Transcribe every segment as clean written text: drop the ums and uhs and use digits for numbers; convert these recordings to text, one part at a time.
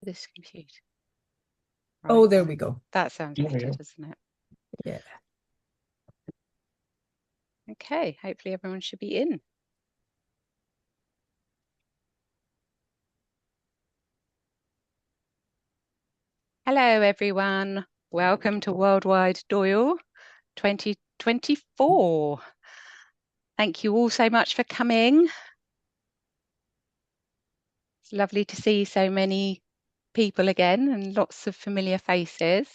this computer. Oh, Right. there we go. That sounds There we better, go. doesn't it? Yeah. Okay, hopefully everyone should be in. Hello, everyone. Welcome to Worldwide Doyle 2024. Thank you all so much for coming. It's lovely to see so many people again and lots of familiar faces.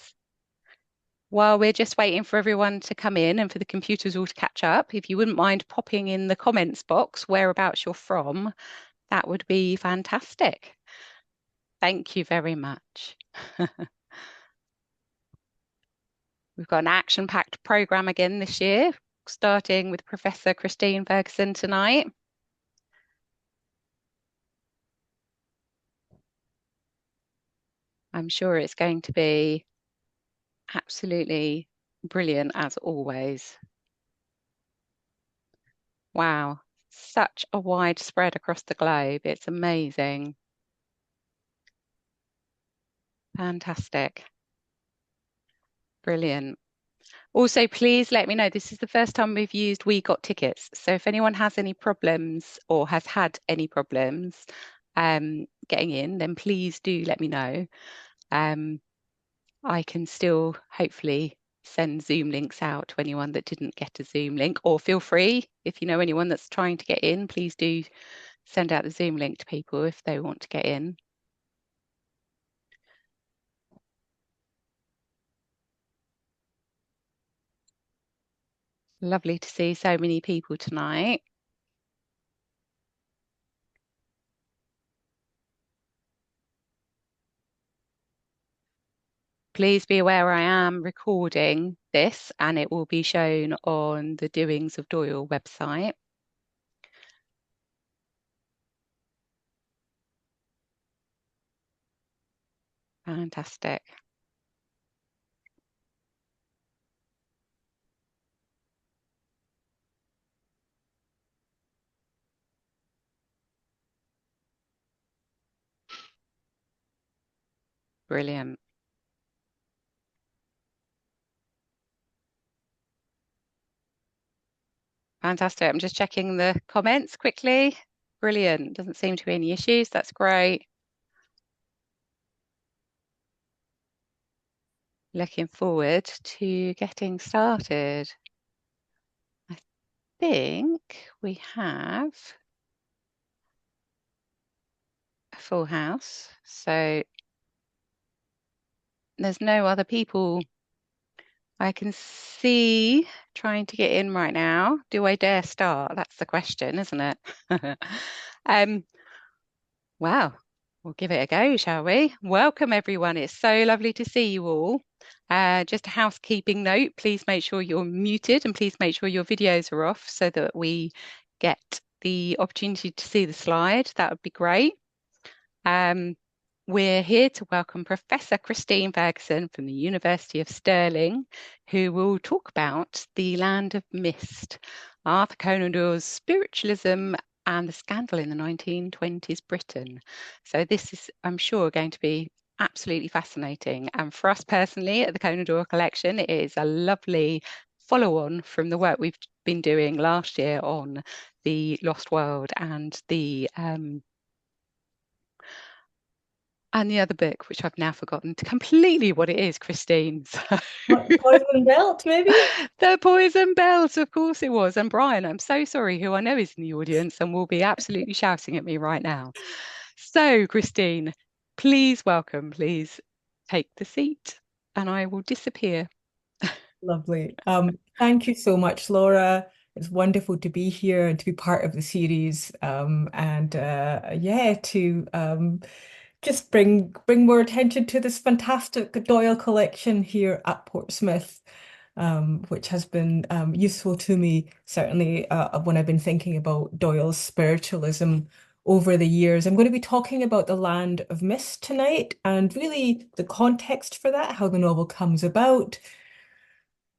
While we're just waiting for everyone to come in and for the computers all to catch up, if you wouldn't mind popping in the comments box whereabouts you're from, that would be fantastic. Thank you very much. We've got an action-packed programme again this year, starting with Professor Christine Ferguson tonight. I'm sure it's going to be absolutely brilliant as always. Wow, such a wide spread across the globe. It's amazing. Fantastic. Brilliant. Also, please let me know. This is the first time we've used We Got Tickets. So if anyone has any problems or has had any problems getting in, then please do let me know. I can still hopefully send Zoom links out to anyone that didn't get a Zoom link, or feel free, if you know anyone that's trying to get in, please do send out the Zoom link to people if they want to get in. Lovely to see so many people tonight. Please be aware I am recording this and it will be shown on the Doings of Doyle website. Fantastic. Brilliant. Fantastic. I'm just checking the comments quickly. Brilliant. Doesn't seem to be any issues. That's great. Looking forward to getting started. I think we have a full house, so there's no other people I can see trying to get in right now. Do I dare start? That's the question, isn't it? Um, wow, we'll give it a go, shall we? Welcome, everyone. It's so lovely to see you all. Just a housekeeping note, please make sure you're muted and please make sure your videos are off so that we get the opportunity to see the slide. That would be great. We're here to welcome Professor Christine Ferguson from the University of Stirling, who will talk about the Land of Mist, Arthur Conan Doyle's spiritualism and the scandal in the 1920s Britain. So this is, I'm sure, going to be absolutely fascinating. And for us personally at the Conan Doyle Collection, it is a lovely follow-on from the work we've been doing last year on the Lost World and the other book, which I've now forgotten completely what it is, Christine. So What, Poison Belt, maybe? the Poison Bells, of course it was. And Brian, I'm so sorry, who I know is in the audience and will be absolutely shouting at me right now. So, Christine, please welcome, please take the seat and I will disappear. Lovely. Thank you so much, Laura. It's wonderful to be here and to be part of the series. And yeah, to just bring more attention to this fantastic Doyle collection here at Portsmouth, which has been useful to me, certainly when I've been thinking about Doyle's spiritualism over the years. I'm going to be talking about the Land of Mist tonight and really the context for that, how the novel comes about.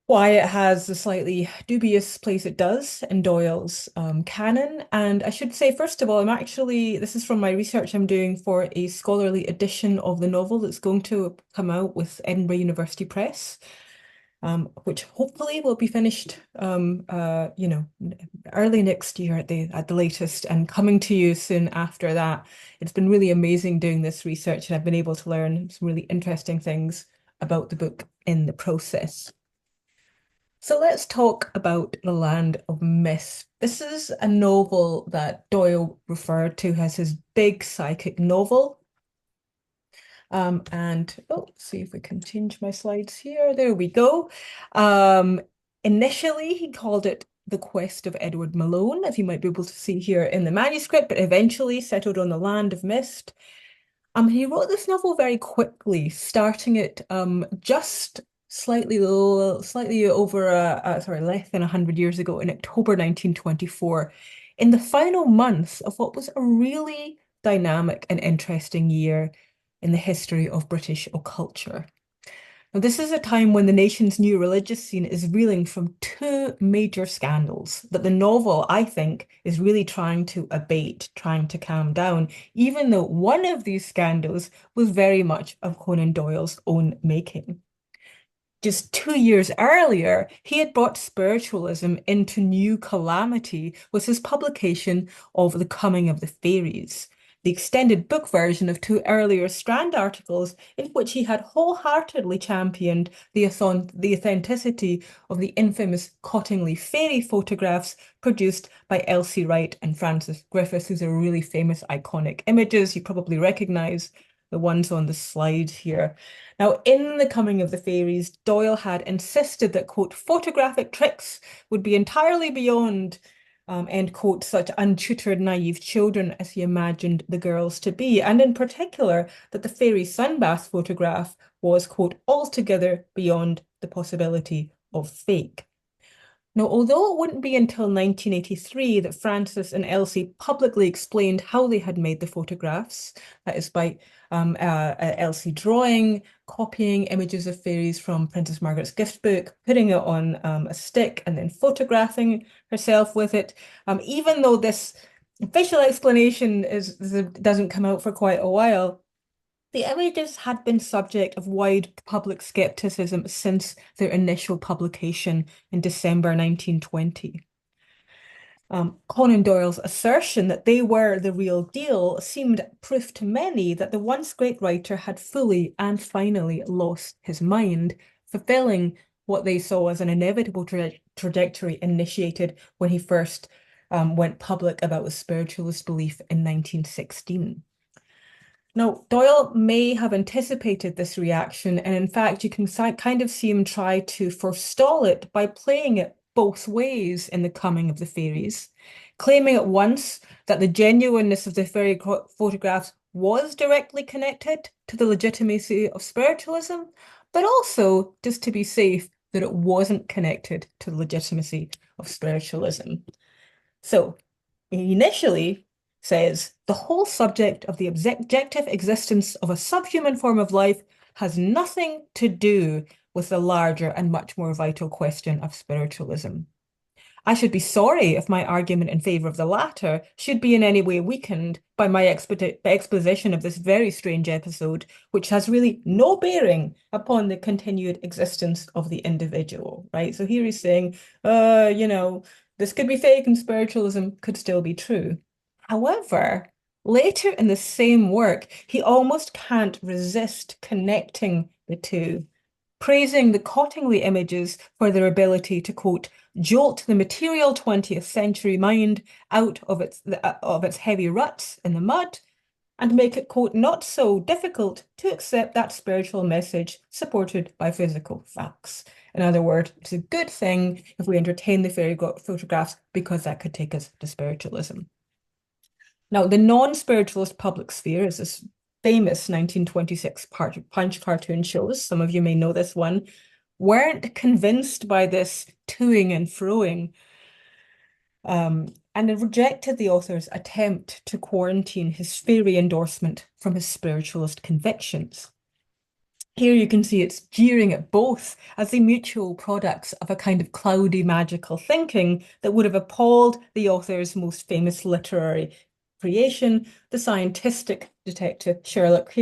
why it has the slightly dubious place it does in Doyle's canon. And I should say, first of all, this is from my research I'm doing for a scholarly edition of the novel that's going to come out with Edinburgh University Press, which hopefully will be finished, early next year at the latest, and coming to you soon after that. It's been really amazing doing this research, and I've been able to learn some really interesting things about the book in the process. So let's talk about The Land of Mist. This is a novel that Doyle referred to as his big psychic novel. And oh, see if we can change my slides here. There we go. Um, Initially, he called it The Quest of Edward Malone, as you might be able to see here in the manuscript, but eventually settled on The Land of Mist. He wrote this novel very quickly, starting it just slightly over less than 100 years ago in October 1924, in the final months of what was a really dynamic and interesting year in the history of British occulture. Now, this is a time when the nation's new religious scene is reeling from two major scandals that the novel, I think, is really trying to abate, trying to calm down, even though one of these scandals was very much of Conan Doyle's own making. Just 2 years earlier, he had brought spiritualism into new calamity with his publication of The Coming of the Fairies, the extended book version of two earlier Strand articles in which he had wholeheartedly championed the authenticity of the infamous Cottingley fairy photographs produced by Elsie Wright and Francis Griffiths. These are really famous, iconic images. You probably recognize the ones on the slide here. Now, in The Coming of the Fairies, Doyle had insisted that, quote, photographic tricks would be entirely beyond, end quote, such untutored, naive children as he imagined the girls to be, and in particular, that the fairy sunbath photograph was, quote, altogether beyond the possibility of fake. Now, although it wouldn't be until 1983 that Francis and Elsie publicly explained how they had made the photographs, that is by Elsie drawing, copying images of fairies from Princess Margaret's gift book, putting it on a stick, and then photographing herself with it. Even though this official explanation doesn't come out for quite a while, the images had been subject of wide public skepticism since their initial publication in December 1920. Conan Doyle's assertion that they were the real deal seemed proof to many that the once great writer had fully and finally lost his mind, fulfilling what they saw as an inevitable trajectory initiated when he first went public about his spiritualist belief in 1916. Now, Doyle may have anticipated this reaction, and in fact, you can kind of see him try to forestall it by playing it both ways in The Coming of the Fairies, claiming at once that the genuineness of the fairy photographs was directly connected to the legitimacy of spiritualism, but also, just to be safe, that it wasn't connected to the legitimacy of spiritualism. So, he initially says the whole subject of the objective existence of a subhuman form of life has nothing to do with the larger and much more vital question of spiritualism. I should be sorry if my argument in favor of the latter should be in any way weakened by my exposition of this very strange episode, which has really no bearing upon the continued existence of the individual, right? So here he's saying, this could be fake and spiritualism could still be true. However, later in the same work, he almost can't resist connecting the two, praising the Cottingley images for their ability to, quote, jolt the material 20th century mind out of its heavy ruts in the mud and make it, quote, not so difficult to accept that spiritual message supported by physical facts. In other words, it's a good thing if we entertain the fairy photographs because that could take us to spiritualism. Now, the non-spiritualist public sphere is this famous 1926 Punch cartoon shows, some of you may know this one, weren't convinced by this toing and froing, and it rejected the author's attempt to quarantine his fairy endorsement from his spiritualist convictions. Here you can see it's jeering at both as the mutual products of a kind of cloudy magical thinking that would have appalled the author's most famous literary creation, the scientistic detective Sherlock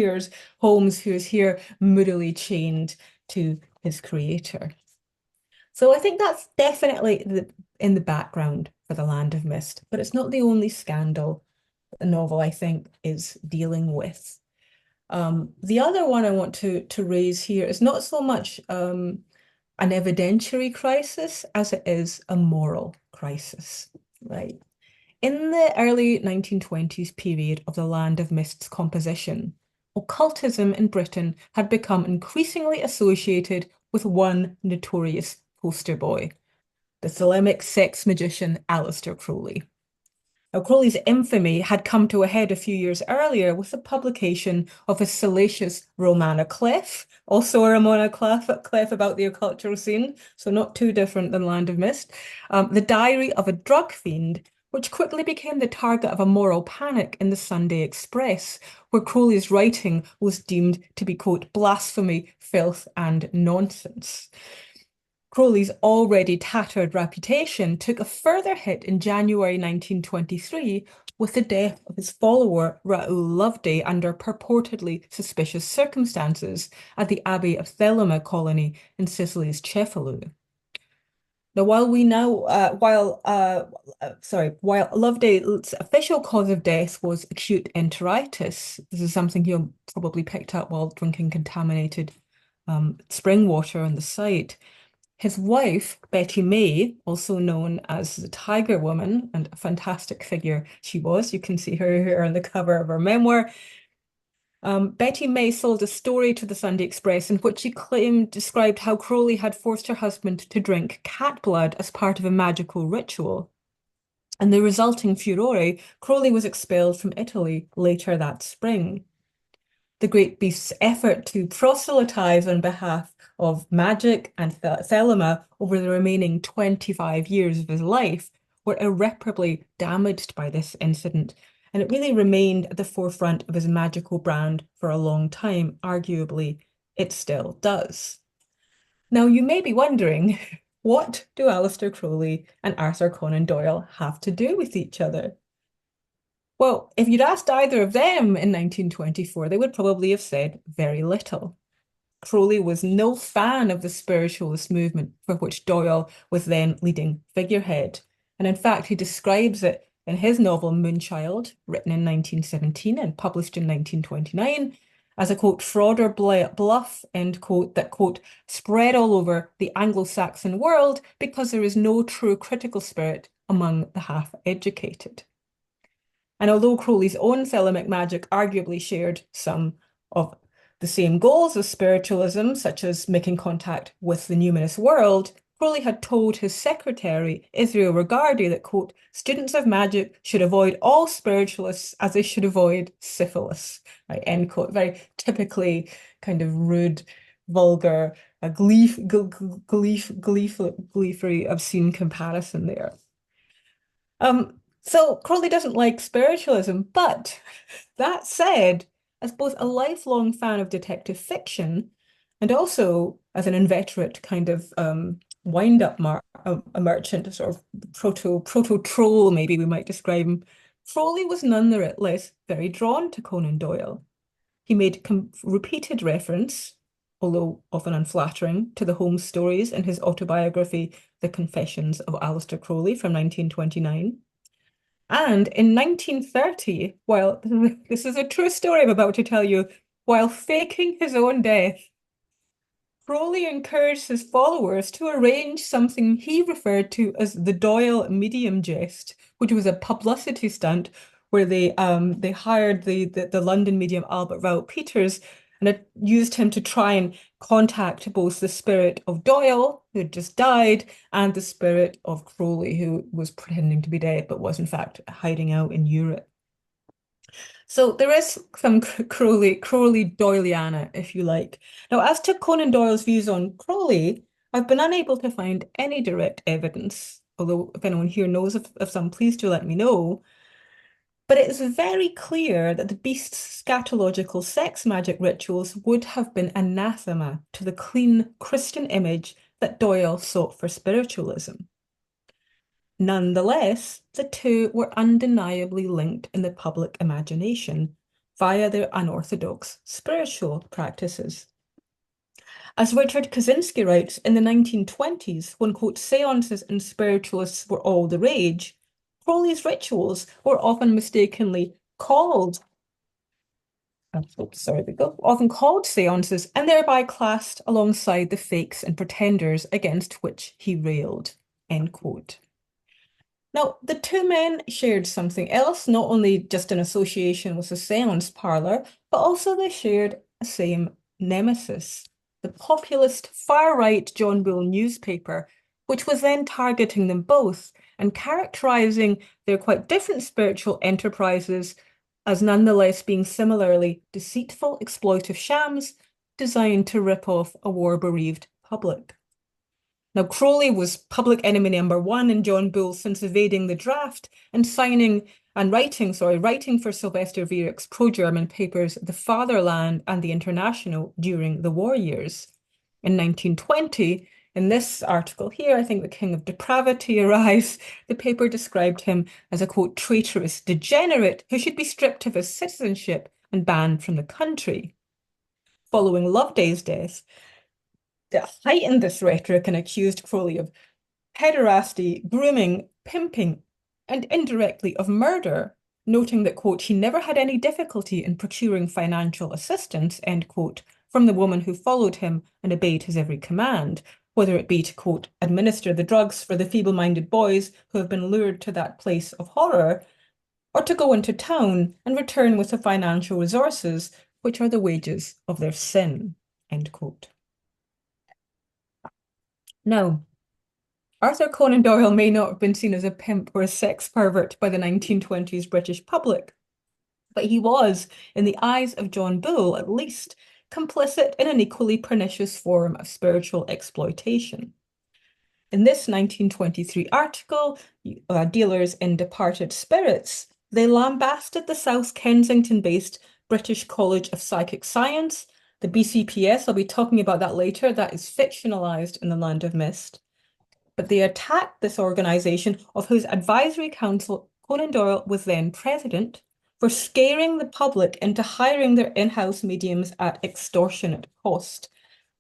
Holmes, who is here moodily chained to his creator. So I think that's definitely in the background for The Land of Mist, but it's not the only scandal the novel, I think, is dealing with. The other one I want to raise here is not so much an evidentiary crisis as it is a moral crisis, right? In the early 1920s period of the Land of Mist's composition, occultism in Britain had become increasingly associated with one notorious poster boy, the Thelemic sex magician Aleister Crowley. Now, Crowley's infamy had come to a head a few years earlier with the publication of his salacious Romana Clef, also a Ramona Clef about the occultural scene, so not too different than Land of Mist, the diary of a drug fiend, which quickly became the target of a moral panic in the Sunday Express, where Crowley's writing was deemed to be, quote, blasphemy, filth, and nonsense. Crowley's already tattered reputation took a further hit in January 1923 with the death of his follower Raoul Loveday under purportedly suspicious circumstances at the Abbey of Thelema colony in Sicily's Cefalù. Now, while Loveday's official cause of death was acute enteritis, this is something you probably picked up while drinking contaminated spring water on the site. His wife, Betty May, also known as the Tiger Woman, and a fantastic figure she was. You can see her here on the cover of her memoir. Betty May sold a story to the Sunday Express in which she described how Crowley had forced her husband to drink cat blood as part of a magical ritual. And the resulting furore, Crowley was expelled from Italy later that spring. The great beast's effort to proselytize on behalf of magic and Thelema over the remaining 25 years of his life were irreparably damaged by this incident, and it really remained at the forefront of his magical brand for a long time. Arguably, it still does. Now, you may be wondering, what do Aleister Crowley and Arthur Conan Doyle have to do with each other? Well, if you'd asked either of them in 1924, they would probably have said very little. Crowley was no fan of the spiritualist movement for which Doyle was then leading figurehead. And in fact, he describes it in his novel Moonchild, written in 1917 and published in 1929, as a quote, fraud or bluff, end quote, that quote, spread all over the Anglo-Saxon world because there is no true critical spirit among the half-educated. And although Crowley's own Thelemic magic arguably shared some of the same goals as spiritualism, such as making contact with the numinous world, Crowley had told his secretary, Israel Regardie, that, quote, students of magic should avoid all spiritualists as they should avoid syphilis, right, end quote. Very typically kind of rude, vulgar, gleefully obscene comparison there. So Crowley doesn't like spiritualism, but that said, as both a lifelong fan of detective fiction and also as an inveterate kind of wind-up a merchant, a sort of proto-troll, maybe we might describe him, Crowley was nonetheless very drawn to Conan Doyle. He made repeated reference, although often unflattering, to the Holmes stories in his autobiography, The Confessions of Aleister Crowley from 1929. And in 1930, while this is a true story I'm about to tell you, while faking his own death, Crowley encouraged his followers to arrange something he referred to as the Doyle medium jest, which was a publicity stunt where they hired the London medium Albert Rowett Peters and it used him to try and contact both the spirit of Doyle, who had just died, and the spirit of Crowley, who was pretending to be dead but was in fact hiding out in Europe. So there is some Crowley Doyleana, if you like. Now, as to Conan Doyle's views on Crowley, I've been unable to find any direct evidence, although if anyone here knows of some, please do let me know. But it is very clear that the beast's scatological sex magic rituals would have been anathema to the clean Christian image that Doyle sought for spiritualism. Nonetheless, the two were undeniably linked in the public imagination via their unorthodox spiritual practices. As Richard Kaczynski writes, in the 1920s, when, quote, seances and spiritualists were all the rage, Crowley's rituals were often mistakenly called, often called seances, and thereby classed alongside the fakes and pretenders against which he railed, end quote. Now, the two men shared something else, not only just an association with the seance parlor, but also they shared a same nemesis, the populist far-right John Bull newspaper, which was then targeting them both and characterizing their quite different spiritual enterprises as nonetheless being similarly deceitful, exploitive shams designed to rip off a war-bereaved public. Now, Crowley was public enemy number one in John Bull since evading the draft and writing for Sylvester Viereck's pro-German papers The Fatherland and The International during the war years. In 1920, in this article here, I think the King of Depravity arrives, the paper described him as a, quote, traitorous degenerate who should be stripped of his citizenship and banned from the country. Following Loveday's death, that heightened this rhetoric and accused Crowley of pederasty, grooming, pimping, and indirectly of murder, noting that, quote, he never had any difficulty in procuring financial assistance, end quote, from the woman who followed him and obeyed his every command, whether it be to, quote, administer the drugs for the feeble-minded boys who have been lured to that place of horror, or to go into town and return with the financial resources which are the wages of their sin, end quote. Now, Arthur Conan Doyle may not have been seen as a pimp or a sex pervert by the 1920s British public, but he was, in the eyes of John Bull at least, complicit in an equally pernicious form of spiritual exploitation. In this 1923 article, Dealers in Departed Spirits, they lambasted the South Kensington-based British College of Psychic Science, the BCPS. I'll be talking about that later. That is fictionalized in The Land of Mist. But they attacked this organization, of whose advisory council Conan Doyle was then president, for scaring the public into hiring their in-house mediums at extortionate cost.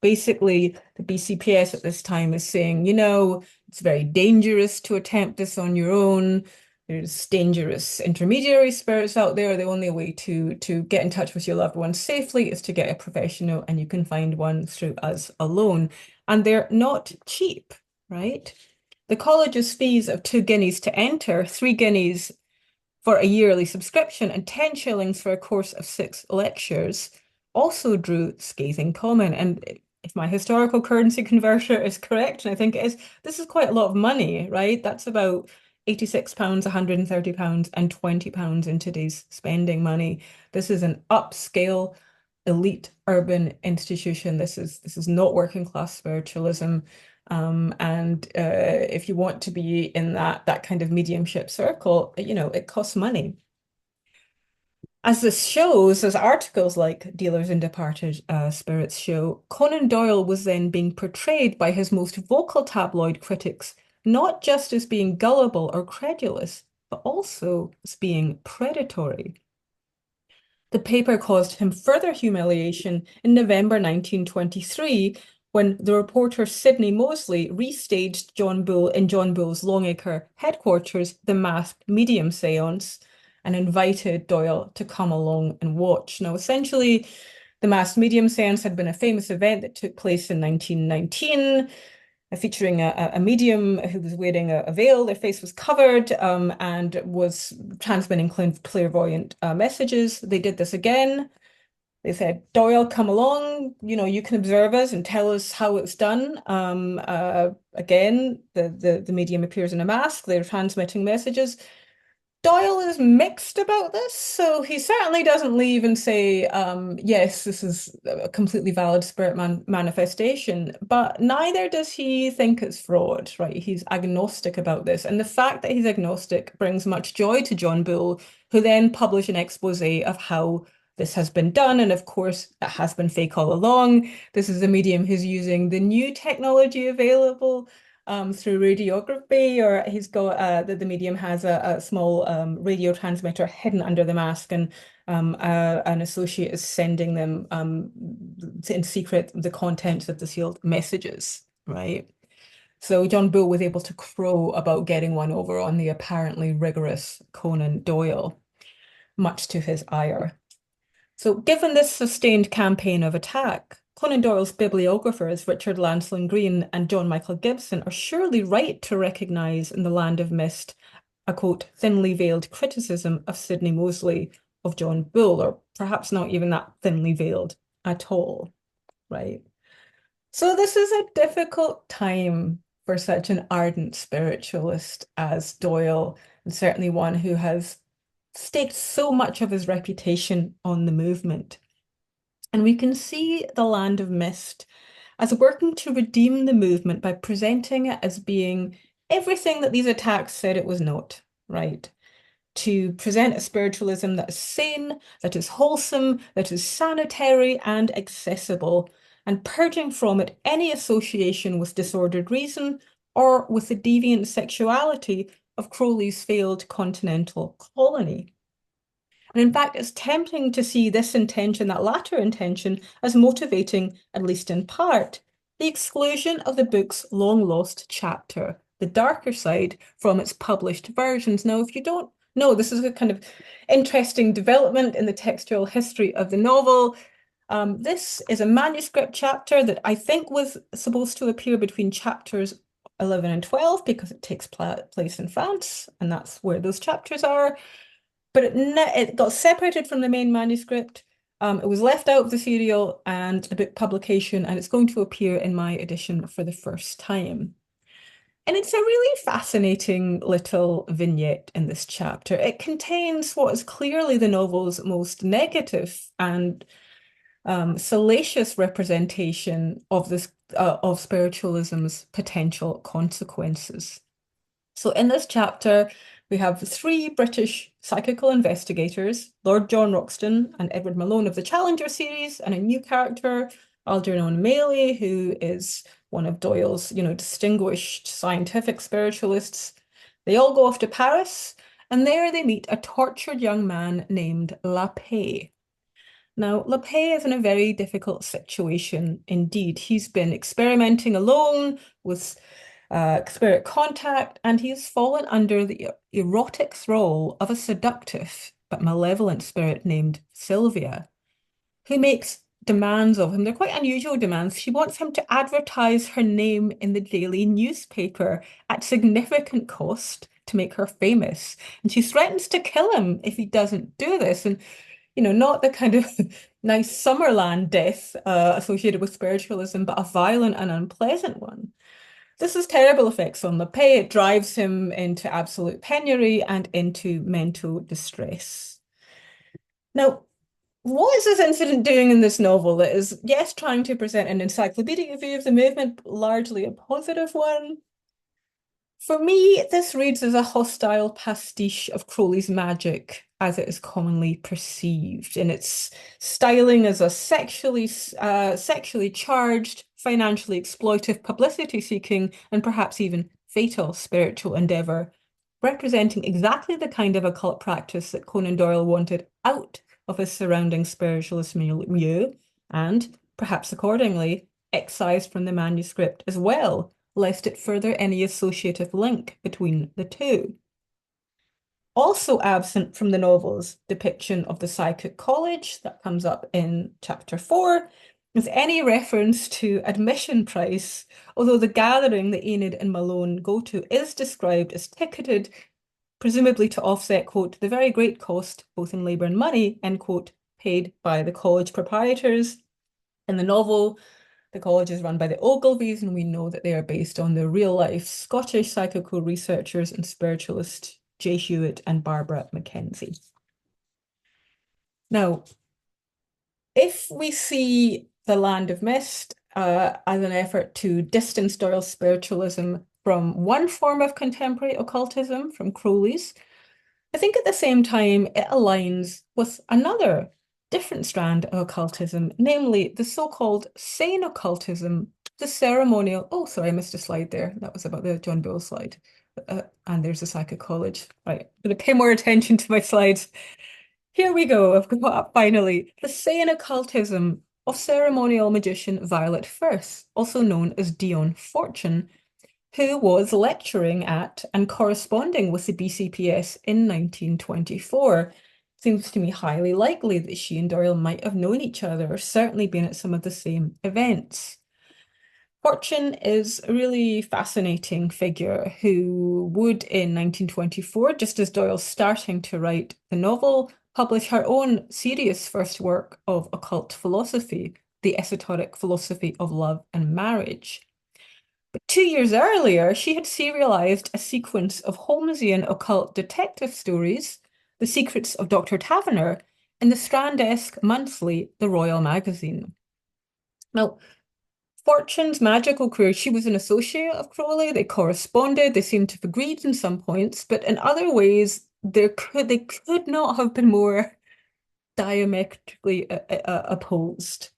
Basically, the BCPS at this time is saying, you know, it's very dangerous to attempt this on your own. There's dangerous intermediary spirits out there. The only way to get in touch with your loved ones safely is to get a professional, and you can find one through us alone. And they're not cheap, right? The college's fees of 2 guineas to enter, 3 guineas for a yearly subscription, and 10 shillings for a course of 6 lectures also drew scathing comment. And if my historical currency converter is correct, and I think it is, this is quite a lot of money, right? That's about £86, £130, and £20 in today's spending money. This is an upscale, elite urban institution. This is not working class spiritualism. If you want to be in that kind of mediumship circle, you know, it costs money. As this shows, as articles like Dealers in Departed Spirits show, Conan Doyle was then being portrayed by his most vocal tabloid critics not just as being gullible or credulous, but also as being predatory. The paper caused him further humiliation in November 1923 when the reporter Sidney Mosley restaged John Bull in John Bull's Longacre headquarters, the masked medium seance, and invited Doyle to come along and watch. Now, essentially, the masked medium seance had been a famous event that took place in 1919, featuring a medium who was wearing a veil. Their face was covered and was transmitting clairvoyant messages. They did this again. They said, Doyle, come along, you know, you can observe us and tell us how it's done. Again, the medium appears in a mask. They're transmitting messages. Doyle is mixed about this, so he certainly doesn't leave and say, yes, this is a completely valid spirit manifestation, but neither does he think it's fraud, right? He's agnostic about this. And the fact that he's agnostic brings much joy to John Bull, who then published an expose of how this has been done. And of course, it has been fake all along. This is a medium who's using the new technology available through radiography, or he's got the medium has a small radio transmitter hidden under the mask, and an associate is sending them in secret the contents of the sealed messages, right? So John Bull was able to crow about getting one over on the apparently rigorous Conan Doyle, much to his ire. So, given this sustained campaign of attack, Conan Doyle's bibliographers, Richard Lancelyn Green and John Michael Gibson, are surely right to recognise in The Land of Mist a quote, thinly veiled criticism of Sidney Mosley of John Bull, or perhaps not even that thinly veiled at all, right? So, this is a difficult time for such an ardent spiritualist as Doyle, and certainly one who has staked so much of his reputation on the movement. And we can see the Land of Mist as working to redeem the movement by presenting it as being everything that these attacks said it was not, right? To present a spiritualism that is sane, that is wholesome, that is sanitary and accessible, and purging from it any association with disordered reason or with the deviant sexuality of Crowley's failed continental colony. And in fact, it's tempting to see this intention, that latter intention, as motivating, at least in part, the exclusion of the book's long-lost chapter, The Darker Side, from its published versions. Now, if you don't know, this is a kind of interesting development in the textual history of the novel. This is a manuscript chapter that I think was supposed to appear between chapters 11 and 12 because it takes place in France, and that's where those chapters are. But it got separated from the main manuscript. It was left out of the serial and the book publication, and it's going to appear in my edition for the first time. And it's a really fascinating little vignette in this chapter. It contains what is clearly the novel's most negative and salacious representation of this of spiritualism's potential consequences. So in this chapter, we have three British psychical investigators, Lord John Roxton and Edward Malone of the Challenger series, and a new character, Algernon Maley, who is one of Doyle's, distinguished scientific spiritualists. They all go off to Paris, and there they meet a tortured young man named La Paix. Now, La Paix is in a very difficult situation indeed. He's been experimenting alone with spirit contact, and he's fallen under the erotic thrall of a seductive but malevolent spirit named Sylvia, who makes demands of him. They're quite unusual demands. She wants him to advertise her name in the daily newspaper at significant cost to make her famous. And she threatens to kill him if he doesn't do this. And not the kind of nice Summerland death associated with spiritualism, but a violent and unpleasant one. This has terrible effects on LePay. It drives him into absolute penury and into mental distress. Now, what is this incident doing in this novel that is, yes, trying to present an encyclopedic view of the movement, largely a positive one? For me, this reads as a hostile pastiche of Crowley's magic as it is commonly perceived, in its styling as a sexually charged, financially exploitive, publicity-seeking, and perhaps even fatal spiritual endeavour, representing exactly the kind of occult practice that Conan Doyle wanted out of his surrounding spiritualist milieu, and, perhaps accordingly, excised from the manuscript as well, lest it further any associative link between the two. Also absent from the novel's depiction of the psychic college that comes up in chapter 4 is any reference to admission price, although the gathering that Enid and Malone go to is described as ticketed, presumably to offset, quote, the very great cost, both in labour and money, end quote, paid by the college proprietors. In the novel, the college is run by the Ogilvies, and we know that they are based on the real-life Scottish psychical researchers and spiritualist J. Hewitt, and Barbara Mackenzie. Now, if we see The Land of Mist as an effort to distance Doyle's spiritualism from one form of contemporary occultism, from Crowley's, I think at the same time it aligns with another different strand of occultism, namely the so-called sane occultism, the ceremonial. Oh, sorry, I missed a slide there. That was about the John Bull slide. And there's the Psychic College. Right, I'm going to pay more attention to my slides. Here we go. I've got up finally. The sane occultism of ceremonial magician Violet Firth, also known as Dion Fortune, who was lecturing at and corresponding with the BCPS in 1924. Seems to me highly likely that she and Doyle might have known each other, or certainly been at some of the same events. Fortune is a really fascinating figure who would, in 1924, just as Doyle's starting to write the novel, publish her own serious first work of occult philosophy, The Esoteric Philosophy of Love and Marriage. But 2 years earlier, she had serialized a sequence of Holmesian occult detective stories, The Secrets of Dr. Taverner, in the Strand-esque monthly The Royal Magazine. Now, Fortune's magical career, she was an associate of Crowley. They corresponded. They seemed to have agreed in some points, but in other ways, they could not have been more diametrically opposed.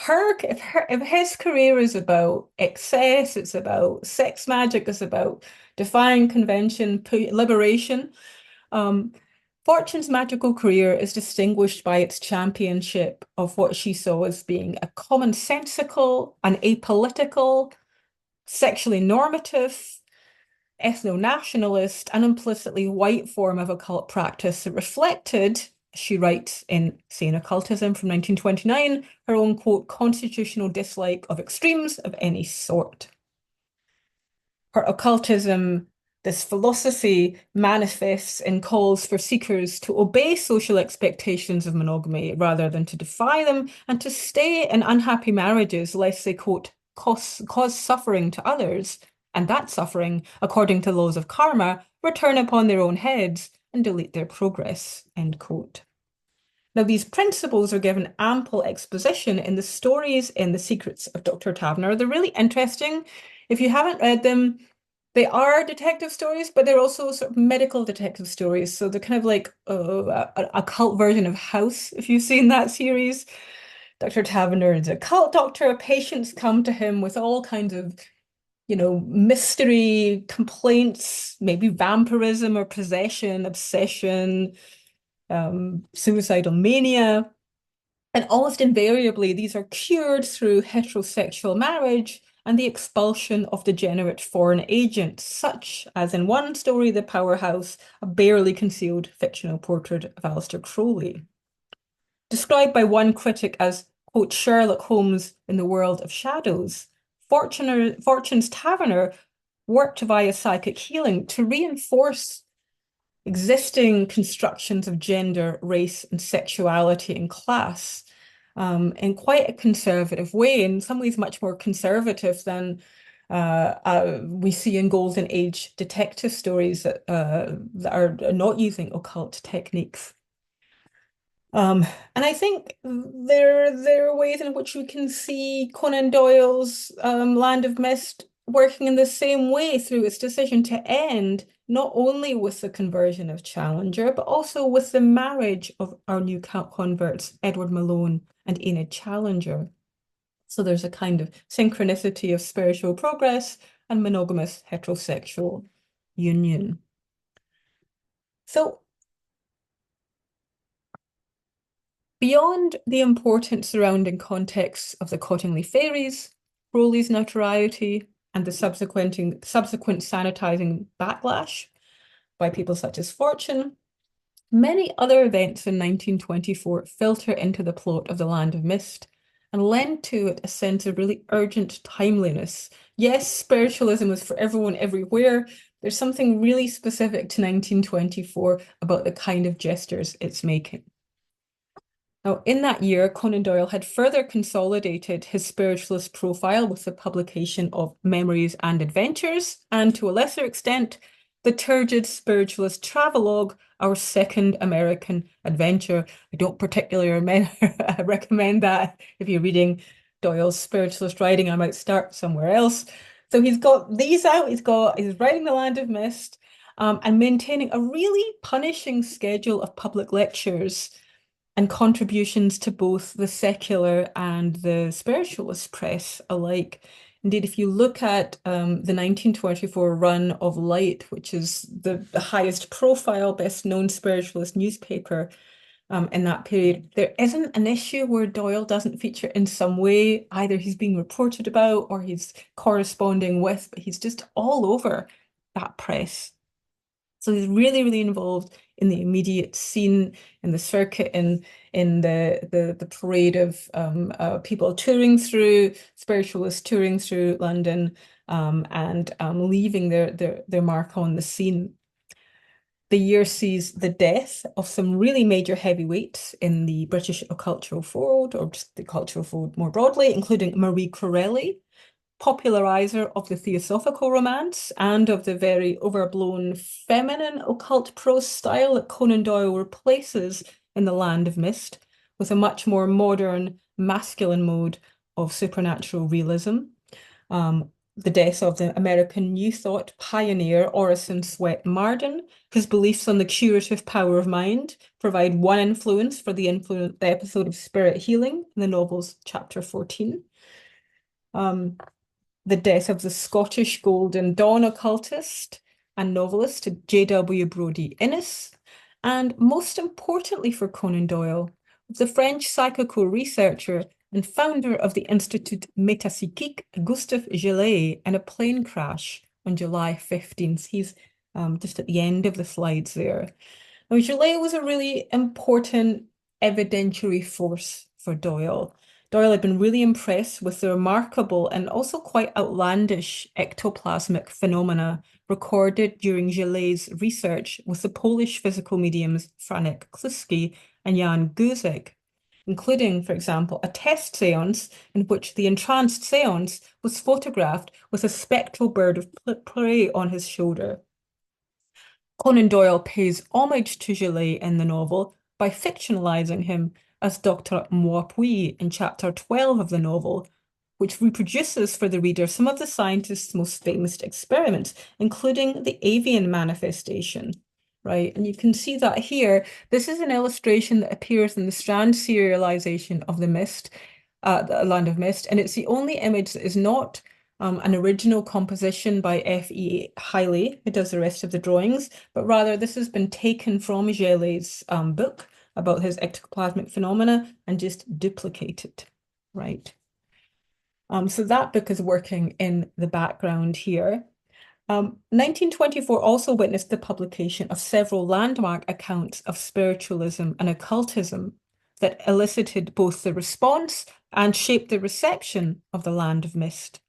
If his career is about excess, it's about sex magic, it's about defying convention, liberation. Fortune's magical career is distinguished by its championship of what she saw as being a commonsensical, an apolitical, sexually normative, ethno-nationalist, and implicitly white form of occult practice that reflected, she writes in Sane Occultism from 1929, her own, quote, constitutional dislike of extremes of any sort. Her occultism, this philosophy, manifests in calls for seekers to obey social expectations of monogamy rather than to defy them, and to stay in unhappy marriages lest they, quote, cause suffering to others, and that suffering, according to laws of karma, return upon their own heads and delete their progress, end quote. Now, these principles are given ample exposition in the stories in The Secrets of Dr. Taverner. They're really interesting. If you haven't read them, they are detective stories, but they're also sort of medical detective stories. So they're kind of like a cult version of House, if you've seen that series. Dr. Taverner is a cult doctor. Patients come to him with all kinds of, mystery complaints, maybe vampirism or possession, obsession, suicidal mania. And almost invariably, these are cured through heterosexual marriage and the expulsion of degenerate foreign agents, such as in one story, The Powerhouse, a barely concealed fictional portrait of Aleister Crowley. Described by one critic as, quote, Sherlock Holmes in the world of shadows, Fortune's Taverner worked via psychic healing to reinforce existing constructions of gender, race, and sexuality and class in quite a conservative way, in some ways much more conservative than we see in Golden Age detective stories that are not using occult techniques. And I think there are ways in which we can see Conan Doyle's Land of Mist working in the same way through its decision to end not only with the conversion of Challenger, but also with the marriage of our new converts, Edward Malone and Enid Challenger. So there's a kind of synchronicity of spiritual progress and monogamous heterosexual union. So beyond the important surrounding context of the Cottingley Fairies, Crowley's notoriety, and the subsequent sanitizing backlash by people such as Fortune, many other events in 1924 filter into the plot of The Land of Mist and lend to it a sense of really urgent timeliness. Yes, spiritualism is for everyone everywhere. There's something really specific to 1924 about the kind of gestures it's making. Now, in that year, Conan Doyle had further consolidated his spiritualist profile with the publication of Memories and Adventures, and to a lesser extent, The Turgid Spiritualist Travelogue, Our Second American Adventure. I don't particularly recommend that if you're reading Doyle's spiritualist writing. I might start somewhere else. So he's got these out. He's writing The Land of Mist, and maintaining a really punishing schedule of public lectures and contributions to both the secular and the spiritualist press alike. Indeed, if you look at the 1924 run of Light, which is the highest profile, best known spiritualist newspaper in that period, there isn't an issue where Doyle doesn't feature in some way. Either he's being reported about or he's corresponding with, but he's just all over that press. So he's really, really involved in the immediate scene, in the circuit, in the parade of people touring through, spiritualists touring through London, and leaving their mark on the scene. The year sees the death of some really major heavyweights in the British cultural fold, or just the cultural fold more broadly, including Marie Corelli, popularizer of the theosophical romance and of the very overblown feminine occult prose style that Conan Doyle replaces in The Land of Mist with a much more modern, masculine mode of supernatural realism. The death of the American New Thought pioneer Orison Swett Marden, whose beliefs on the curative power of mind provide one influence for the episode of spirit healing in the novel's chapter 14. The death of the Scottish Golden Dawn occultist and novelist J.W. Brodie Innes, and most importantly for Conan Doyle, the French psychical researcher and founder of the Institut Métapsychique, Gustave Gillet, in a plane crash on July 15th. He's just at the end of the slides there. Now, Gillet was a really important evidentiary force for Doyle. Doyle had been really impressed with the remarkable and also quite outlandish ectoplasmic phenomena recorded during Gillet's research with the Polish physical mediums Franek Kluski and Jan Guzik, including, for example, a test seance in which the entranced seance was photographed with a spectral bird of prey on his shoulder. Conan Doyle pays homage to Gillet in the novel by fictionalizing him as Dr. Maupuy in chapter 12 of the novel, which reproduces for the reader some of the scientist's most famous experiments, including the avian manifestation, right? And you can see that here. This is an illustration that appears in the Strand serialization of The Mist, the Land of Mist, and it's the only image that is not an original composition by F.E. Hiley, who does the rest of the drawings, but rather this has been taken from Gillet's book about his ectoplasmic phenomena and just duplicated, right? So that book is working in the background here. 1924 also witnessed the publication of several landmark accounts of spiritualism and occultism that elicited both the response and shaped the reception of The Land of Mist.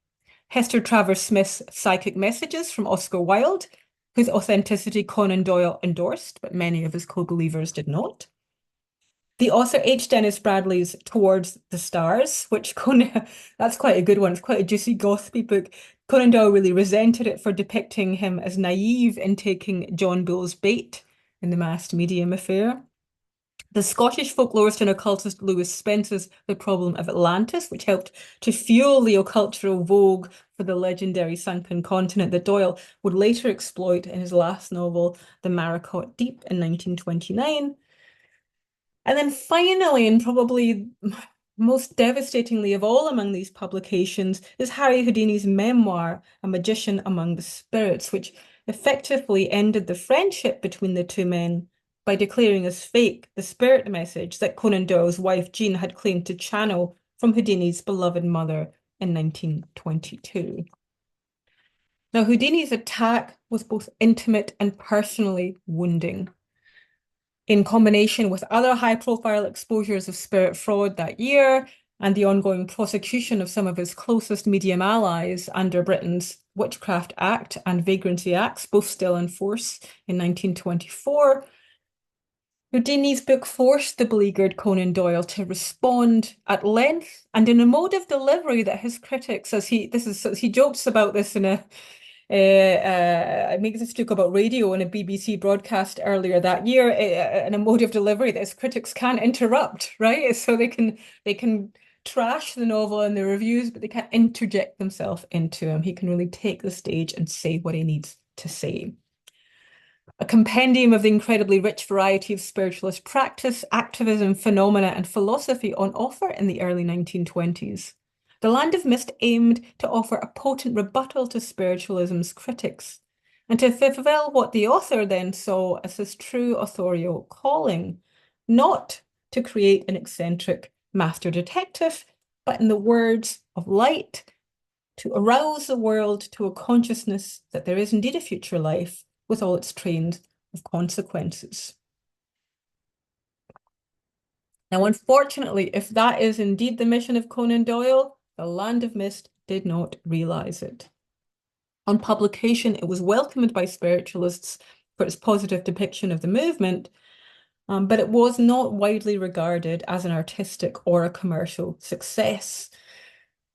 Hester Travers Smith's Psychic Messages from Oscar Wilde, whose authenticity Conan Doyle endorsed, but many of his co-believers did not. The author H. Dennis Bradley's Towards the Stars, which Conan, that's quite a good one. It's quite a juicy, gossipy book. Conan Doyle really resented it for depicting him as naive in taking John Bull's bait in the masked medium affair. The Scottish folklorist and occultist Lewis Spence's The Problem of Atlantis, which helped to fuel the occultural vogue for the legendary sunken continent that Doyle would later exploit in his last novel, The Maricot Deep, in 1929. And then finally, and probably most devastatingly of all among these publications, is Harry Houdini's memoir, A Magician Among the Spirits, which effectively ended the friendship between the two men by declaring as fake the spirit message that Conan Doyle's wife Jean had claimed to channel from Houdini's beloved mother in 1922. Now, Houdini's attack was both intimate and personally wounding. In combination with other high-profile exposures of spirit fraud that year and the ongoing prosecution of some of his closest medium allies under Britain's Witchcraft Act and Vagrancy Acts, both still in force in 1924, Houdini's book forced the beleaguered Conan Doyle to respond at length and in a mode of delivery that his critics, he jokes about this It makes this joke about radio in a BBC broadcast earlier that year, an emotive delivery that his critics can't interrupt, right? So they can trash the novel in the reviews, but they can't interject themselves into him. He can really take the stage and say what he needs to say. A compendium of the incredibly rich variety of spiritualist practice, activism, phenomena, and philosophy on offer in the early 1920s. The Land of Mist aimed to offer a potent rebuttal to spiritualism's critics and to fulfill what the author then saw as his true authorial calling, not to create an eccentric master detective, but in the words of light, to arouse the world to a consciousness that there is indeed a future life with all its trains of consequences. Now, unfortunately, if that is indeed the mission of Conan Doyle, the Land of Mist did not realize it. On publication, it was welcomed by spiritualists for its positive depiction of the movement, but it was not widely regarded as an artistic or a commercial success.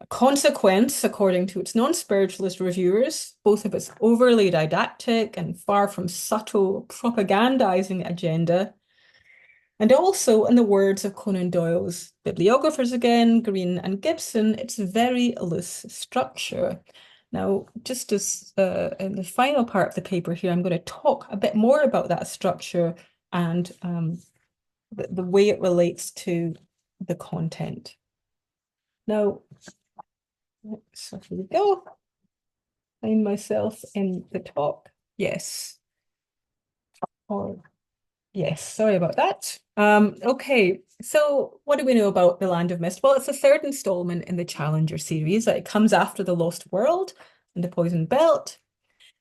A consequence, according to its non-spiritualist reviewers, both of its overly didactic and far from subtle propagandizing agenda, and also, in the words of Conan Doyle's bibliographers again, Green and Gibson, its very loose structure. Now, just as in the final part of the paper here, I'm going to talk a bit more about that structure and the way it relates to the content. Now, so here we go. Find myself in the talk. Yes. Or yes, sorry about that. Okay, so what do we know about The Land of Mist? Well, it's the third installment in the Challenger series. It comes after The Lost World and The Poison Belt,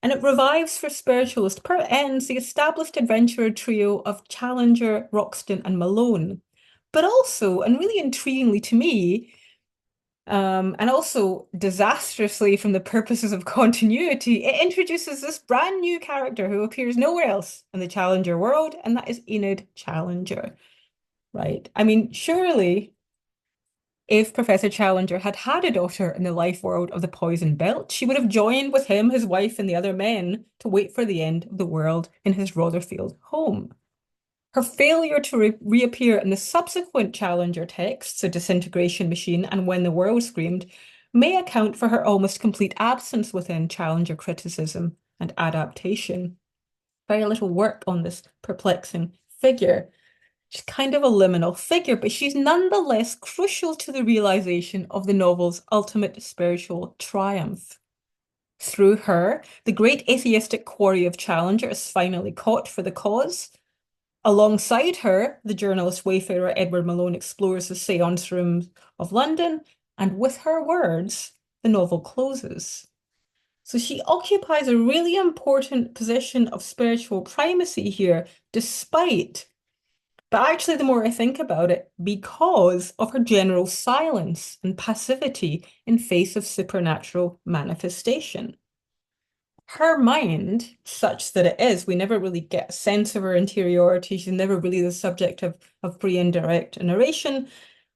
and it revives for spiritualist per ends the established adventurer trio of Challenger, Roxton, and Malone. But also, and really intriguingly to me, and also disastrously from the purposes of continuity, it introduces this brand new character who appears nowhere else in the Challenger world, and that is Enid Challenger, right? I mean, surely if Professor Challenger had had a daughter in the life world of the Poison Belt, she would have joined with him, his wife, and the other men to wait for the end of the world in his Rotherfield home. Her failure to reappear in the subsequent Challenger texts, The Disintegration Machine and When the World Screamed, may account for her almost complete absence within Challenger criticism and adaptation. Very little work on this perplexing figure. She's kind of a liminal figure, but she's nonetheless crucial to the realization of the novel's ultimate spiritual triumph. Through her, the great atheistic quarry of Challenger is finally caught for the cause. Alongside her, the journalist wayfarer Edward Malone explores the seance rooms of London, and with her words, the novel closes. So she occupies a really important position of spiritual primacy here, despite, but actually, the more I think about it, because of her general silence and passivity in face of supernatural manifestation. Her mind, such that it is, we never really get a sense of her interiority. She's never really the subject of free and direct narration.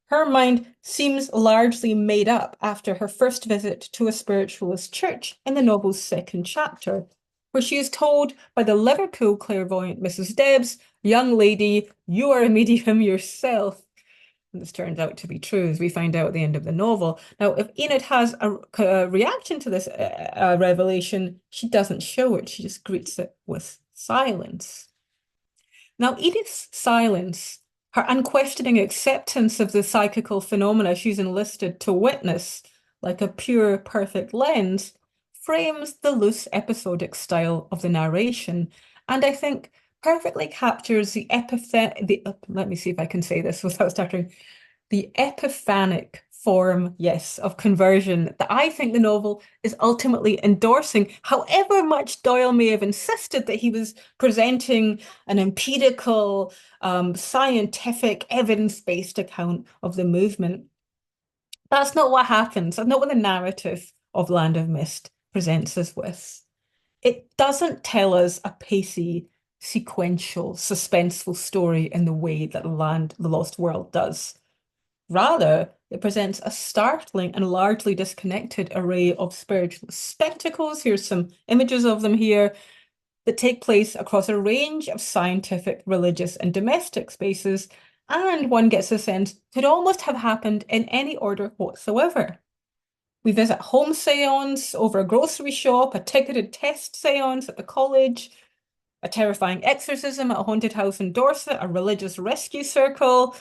Her mind seems largely made up after her first visit to a spiritualist church in the novel's second chapter, where she is told by the Liverpool clairvoyant Mrs. Debs, "Young lady, you are a medium yourself." And this turns out to be true, as we find out at the end of the novel. Now, if Enid has a reaction to this revelation, she doesn't show it. She just greets it with silence. Now, Edith's silence, her unquestioning acceptance of the psychical phenomena she's enlisted to witness, like a pure, perfect lens, frames the loose episodic style of the narration, and I think perfectly captures the let me see if I can say this without stuttering, the epiphanic form, yes, of conversion that I think the novel is ultimately endorsing, however much Doyle may have insisted that he was presenting an empirical, scientific, evidence-based account of the movement. That's not what happens. That's not what the narrative of Land of Mist presents us with. It doesn't tell us a pacey, sequential, suspenseful story in the way that The Lost World does. Rather, It presents a startling and largely disconnected array of spiritual spectacles. Here's some images of them here that take place across a range of scientific, religious, and domestic spaces, and one gets a sense could almost have happened in any order whatsoever. We visit home seance over a grocery shop, a ticketed test seance at the college, a terrifying exorcism at a haunted house in Dorset, a religious rescue circle,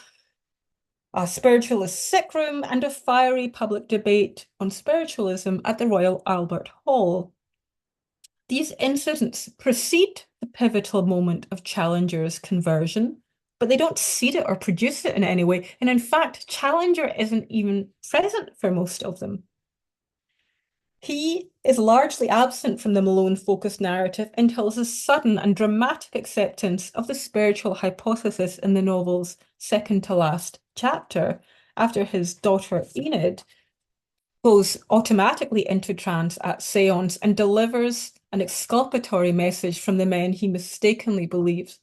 a spiritualist sick room, and a fiery public debate on spiritualism at the Royal Albert Hall. These incidents precede the pivotal moment of Challenger's conversion, but they don't seed it or produce it in any way. And in fact, Challenger isn't even present for most of them. He is largely absent from the Malone-focused narrative until his sudden and dramatic acceptance of the spiritual hypothesis in the novel's second to last chapter, after his daughter Enid goes automatically into trance at seance and delivers an exculpatory message from the men he mistakenly believes.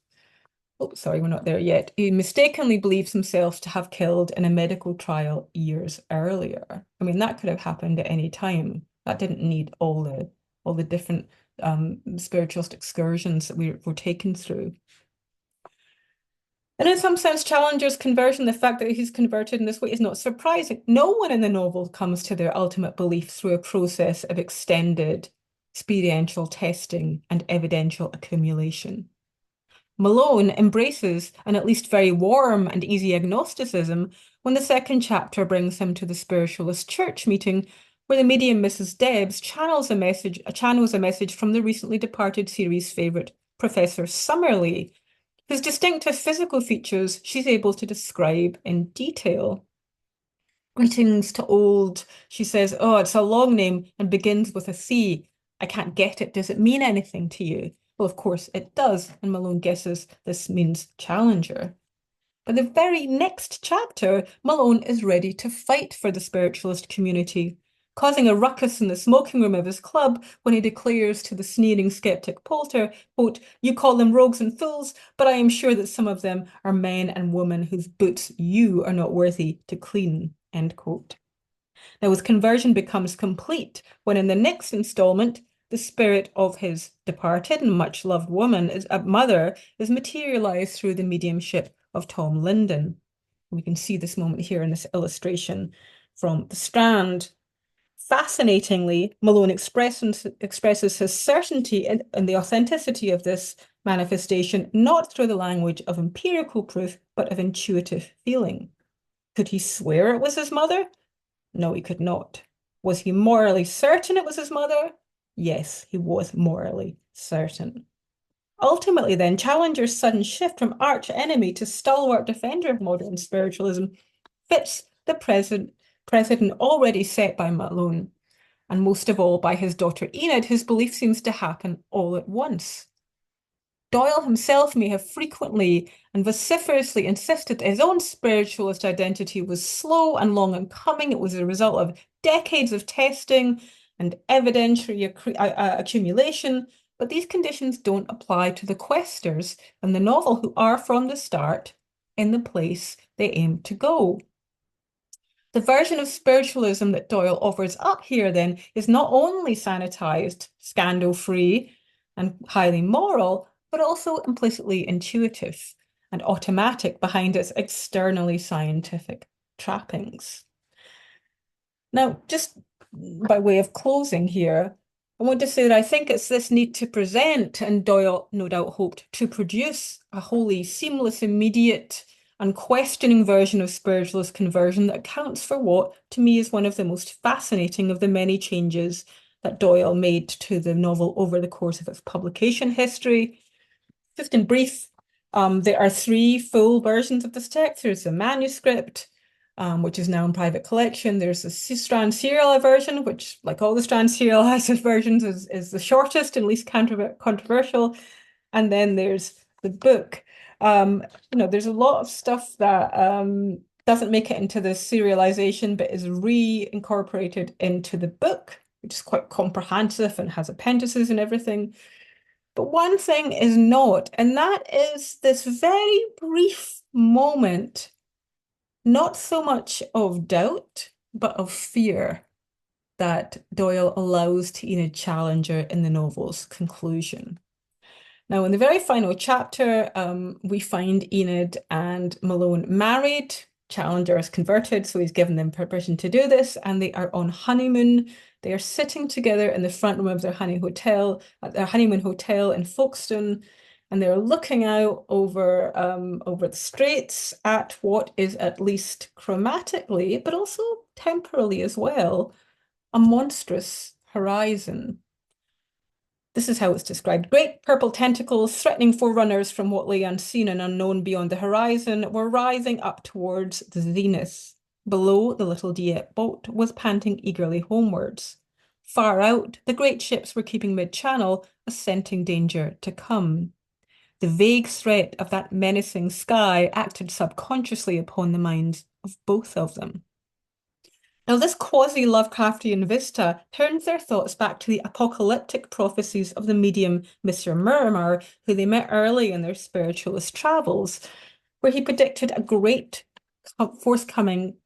Oh, sorry, we're not there yet. He mistakenly believes himself to have killed in a medical trial years earlier. I mean, that could have happened at any time. That didn't need all the different spiritualist excursions that we're taken through. And in some sense, Challenger's conversion, the fact that he's converted in this way, is not surprising. No one in the novel comes to their ultimate belief through a process of extended experiential testing and evidential accumulation. Malone embraces an at least very warm and easy agnosticism when the second chapter brings him to the spiritualist church meeting, where the medium Mrs. Debs channels a message from the recently departed series favourite, Professor Summerlee, whose distinctive physical features she's able to describe in detail. Greetings to old, she says, oh, it's a long name and begins with a C. I can't get it. Does it mean anything to you? Well, of course it does, and Malone guesses this means Challenger. But the very next chapter, Malone is ready to fight for the spiritualist community, causing a ruckus in the smoking room of his club when he declares to the sneering skeptic Poulter, quote, you call them rogues and fools, but I am sure that some of them are men and women whose boots you are not worthy to clean, end quote. Now, his conversion becomes complete when in the next installment, the spirit of his departed and much loved woman, mother, is materialized through the mediumship of Tom Linden. We can see this moment here in this illustration from The Strand. Fascinatingly, Malone expresses his certainty in the authenticity of this manifestation, not through the language of empirical proof, but of intuitive feeling. Could he swear it was his mother? No, he could not. Was he morally certain it was his mother? Yes, he was morally certain. Ultimately, then, Challenger's sudden shift from arch enemy to stalwart defender of modern spiritualism fits the precedent already set by Malone, and most of all by his daughter Enid, whose belief seems to happen all at once. Doyle himself may have frequently and vociferously insisted that his own spiritualist identity was slow and long in coming. It was a result of decades of testing and evidentiary accumulation, but these conditions don't apply to the questers in the novel, who are from the start in the place they aim to go. The version of spiritualism that Doyle offers up here, then, is not only sanitized, scandal-free, and highly moral, but also implicitly intuitive and automatic behind its externally scientific trappings. Now, just by way of closing here, I want to say that I think it's this need to present, and Doyle no doubt hoped to produce, a wholly seamless, immediate, unquestioning version of spiritualist conversion that accounts for what, to me, is one of the most fascinating of the many changes that Doyle made to the novel over the course of its publication history. Just in brief, there are 3 full versions of this text. There's a manuscript, which is now in private collection. There's a Strand serial version, which, like all the Strand serialized versions, is the shortest and least controversial. And then there's the book. There's a lot of stuff that doesn't make it into the serialization, but is reincorporated into the book, which is quite comprehensive and has appendices and everything. But one thing is not, and that is this very brief moment not so much of doubt, but of fear that Doyle allows to Enid Challenger in the novel's conclusion. Now, in the very final chapter, we find Enid and Malone married. Challenger is converted, so he's given them permission to do this, and they are on honeymoon. They are sitting together in the front room of their at their honeymoon hotel in Folkestone, and they're looking out over the straits at what is at least chromatically, but also temporally as well, a monstrous horizon. This is how it's described. Great purple tentacles, threatening forerunners from what lay unseen and unknown beyond the horizon, were writhing up towards the zenith. Below, the little Dieppe boat was panting eagerly homewards. Far out, the great ships were keeping mid-channel, a scenting danger to come. The vague threat of that menacing sky acted subconsciously upon the minds of both of them. Now, this quasi-Lovecraftian vista turns their thoughts back to the apocalyptic prophecies of the medium Monsieur Murmur, who they met early in their spiritualist travels, where he predicted a great forthcoming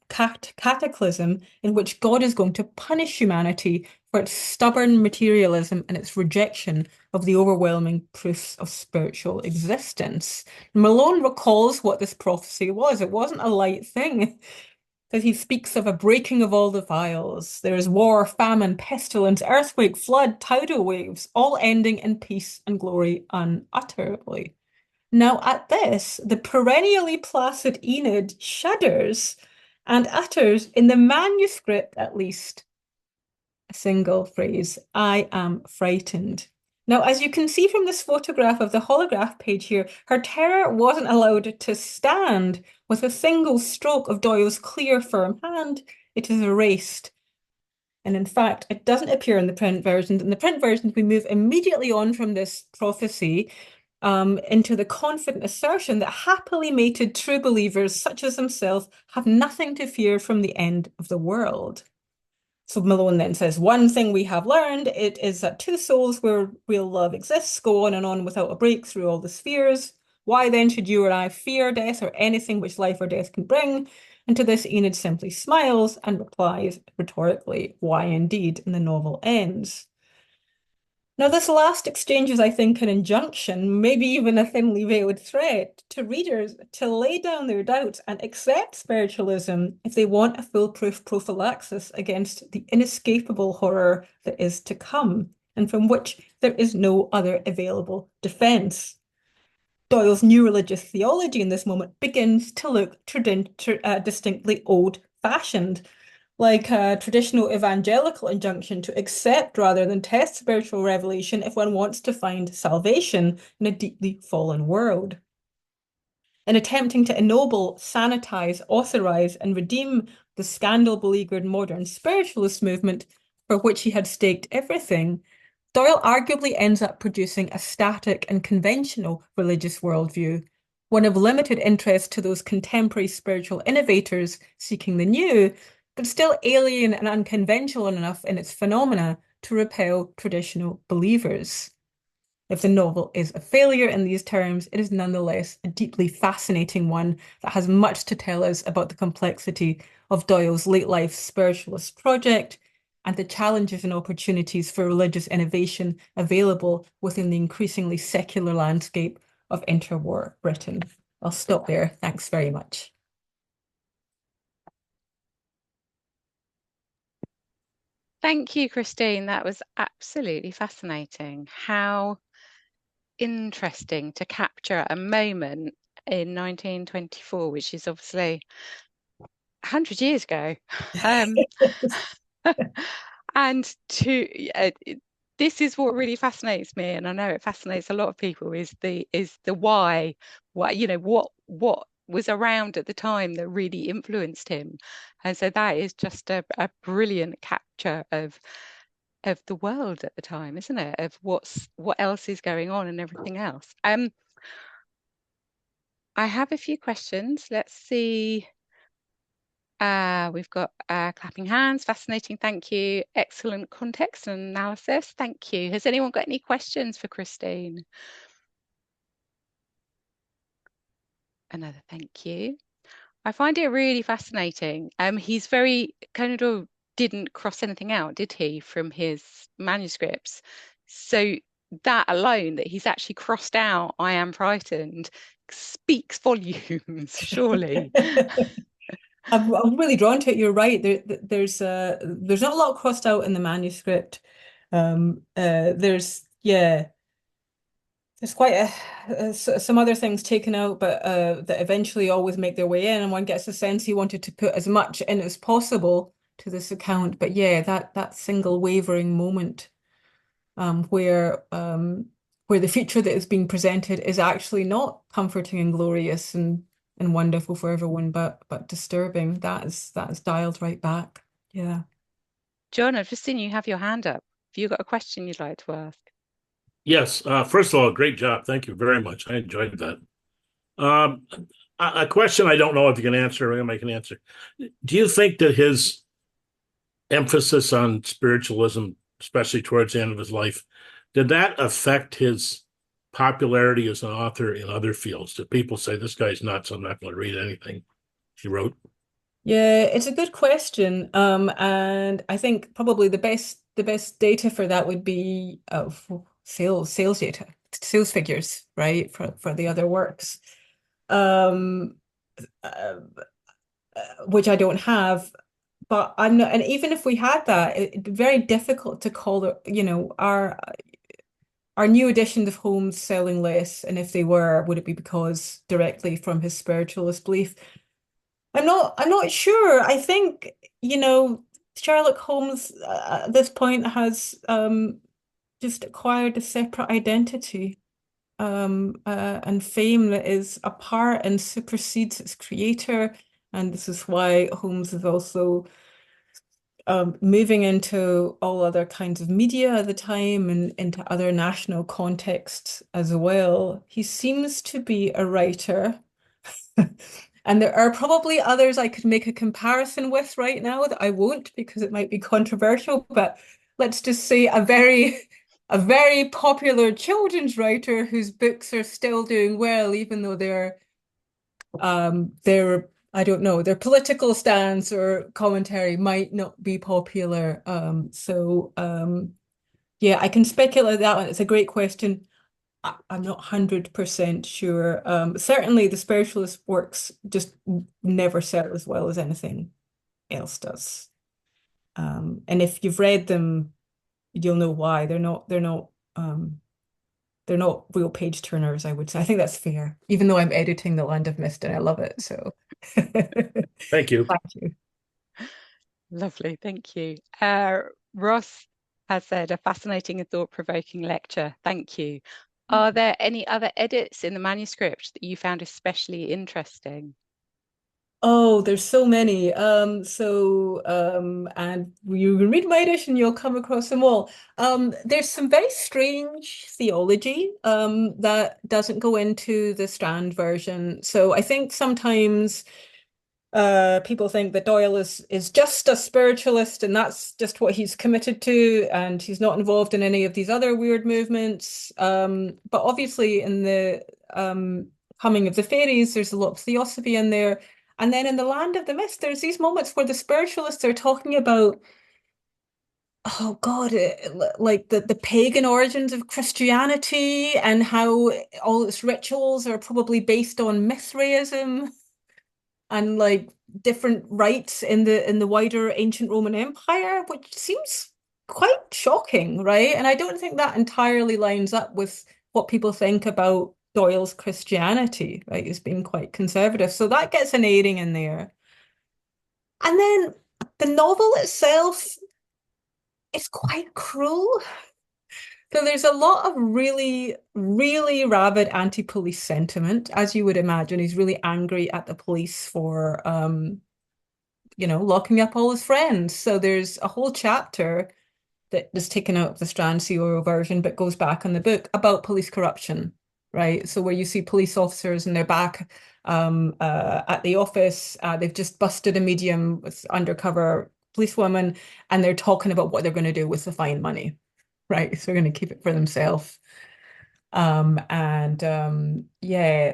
cataclysm in which God is going to punish humanity for its stubborn materialism and its rejection of the overwhelming proofs of spiritual existence. Malone recalls what this prophecy was. It wasn't a light thing that he speaks of a breaking of all the vials. There is war, famine, pestilence, earthquake, flood, tidal waves, all ending in peace and glory unutterably. Now, at this, the perennially placid Enid shudders and utters, in the manuscript at least, a single phrase, I am frightened. Now, as you can see from this photograph of the holograph page here, her terror wasn't allowed to stand. With a single stroke of Doyle's clear, firm hand, it is erased. And in fact, it doesn't appear in the print versions. In the print versions, we move immediately on from this prophecy into the confident assertion that happily mated true believers such as himself have nothing to fear from the end of the world. So Malone then says, one thing we have learned, it is that two souls where real love exists go on and on without a break through all the spheres. Why then should you or I fear death or anything which life or death can bring? And to this Enid simply smiles and replies rhetorically, why indeed? And the novel ends. Now, this last exchange is, I think, an injunction, maybe even a thinly veiled threat to readers to lay down their doubts and accept spiritualism if they want a foolproof prophylaxis against the inescapable horror that is to come, and from which there is no other available defense. Doyle's new religious theology in this moment begins to look distinctly old-fashioned, like a traditional evangelical injunction to accept rather than test spiritual revelation if one wants to find salvation in a deeply fallen world. In attempting to ennoble, sanitize, authorize, and redeem the scandal-beleaguered modern spiritualist movement for which he had staked everything, Doyle arguably ends up producing a static and conventional religious worldview, one of limited interest to those contemporary spiritual innovators seeking the new, but still alien and unconventional enough in its phenomena to repel traditional believers. If the novel is a failure in these terms, it is nonetheless a deeply fascinating one that has much to tell us about the complexity of Doyle's late life spiritualist project and the challenges and opportunities for religious innovation available within the increasingly secular landscape of interwar Britain. I'll stop there. Thanks very much. Thank you, Christine. That was absolutely fascinating. How interesting to capture a moment in 1924, which is obviously 100 years ago. Um, and this is what really fascinates me, and I know it fascinates a lot of people, is the why, what was around at the time that really influenced him. And so that is just a brilliant capture of the world at the time, isn't it? Of what else is going on and everything else. I have a few questions. Let's see. We've got clapping hands. Fascinating. Thank you. Excellent context and analysis. Thank you. Has anyone got any questions for Christine? Another thank you. I find it really fascinating. He's very Conan Doyle didn't cross anything out, did he, from his manuscripts? So that alone, that he's actually crossed out "I am frightened," speaks volumes, surely. I'm really drawn to it. You're right. There's not a lot crossed out in the manuscript. There's quite some other things taken out, but that eventually always make their way in, and one gets the sense he wanted to put as much in as possible to this account. But yeah, that single wavering moment, where the future that is being presented is actually not comforting and glorious and wonderful for everyone, but disturbing. That is dialed right back. Yeah. John, I've just seen you have your hand up. Have you got a question you'd like to ask? Yes. First of all, great job. Thank you very much. I enjoyed that. Um, a question I don't know if you can answer or I can answer. Do you think that his emphasis on spiritualism, especially towards the end of his life, did that affect his popularity as an author in other fields? Did people say, this guy's nuts, I'm not going to read anything he wrote? Yeah, it's a good question. And I think probably the best data for that would be sales data, sales figures, right? For the other works. Um, uh, which I don't have, but I'm not, and even if we had that, it'd be very difficult to call it, our new editions of Holmes selling less, and if they were, would it be because directly from his spiritualist belief? I'm not sure. I think, Sherlock Holmes at this point has just acquired a separate identity and fame that is apart and supersedes its creator. And this is why Holmes is also moving into all other kinds of media at the time and into other national contexts as well. He seems to be a writer. And there are probably others I could make a comparison with right now that I won't because it might be controversial, but let's just say a very popular children's writer whose books are still doing well, even though their I don't know, their political stance or commentary might not be popular. Yeah, I can speculate that one. It's a great question. I'm not 100% sure. Certainly the spiritualist works just never sell as well as anything else does. And if you've read them, you'll know why. They're not real page turners, I would say. I think that's fair, even though I'm editing The Land of Mist and I love it. So thank Thank you. you. Lovely, thank you. Ross has said a fascinating and thought-provoking lecture. Thank you. Are there any other edits in the manuscript that you found especially interesting? Oh, there's so many. And you can read my edition, you'll come across them all. There's some very strange theology, that doesn't go into the Strand version. So I think sometimes people think that Doyle is just a spiritualist and that's just what he's committed to, and he's not involved in any of these other weird movements. But obviously in the Coming of the Fairies, there's a lot of theosophy in there. And then in The Land of the Mist, there's these moments where the spiritualists are talking about, oh God, like the pagan origins of Christianity and how all its rituals are probably based on Mithraism and like different rites in the wider ancient Roman Empire, which seems quite shocking, right? And I don't think that entirely lines up with what people think about Doyle's Christianity, right? He's being quite conservative. So that gets an airing in there. And then the novel itself is quite cruel. So there's a lot of really, really rabid anti-police sentiment, as you would imagine. He's really angry at the police for locking up all his friends. So there's a whole chapter that is taken out of the Strand COO version, but goes back in the book about police corruption, right? So where you see police officers and they're back at the office, they've just busted a medium with undercover policewoman, and they're talking about what they're going to do with the fine money, right? So they're going to keep it for themselves. Yeah,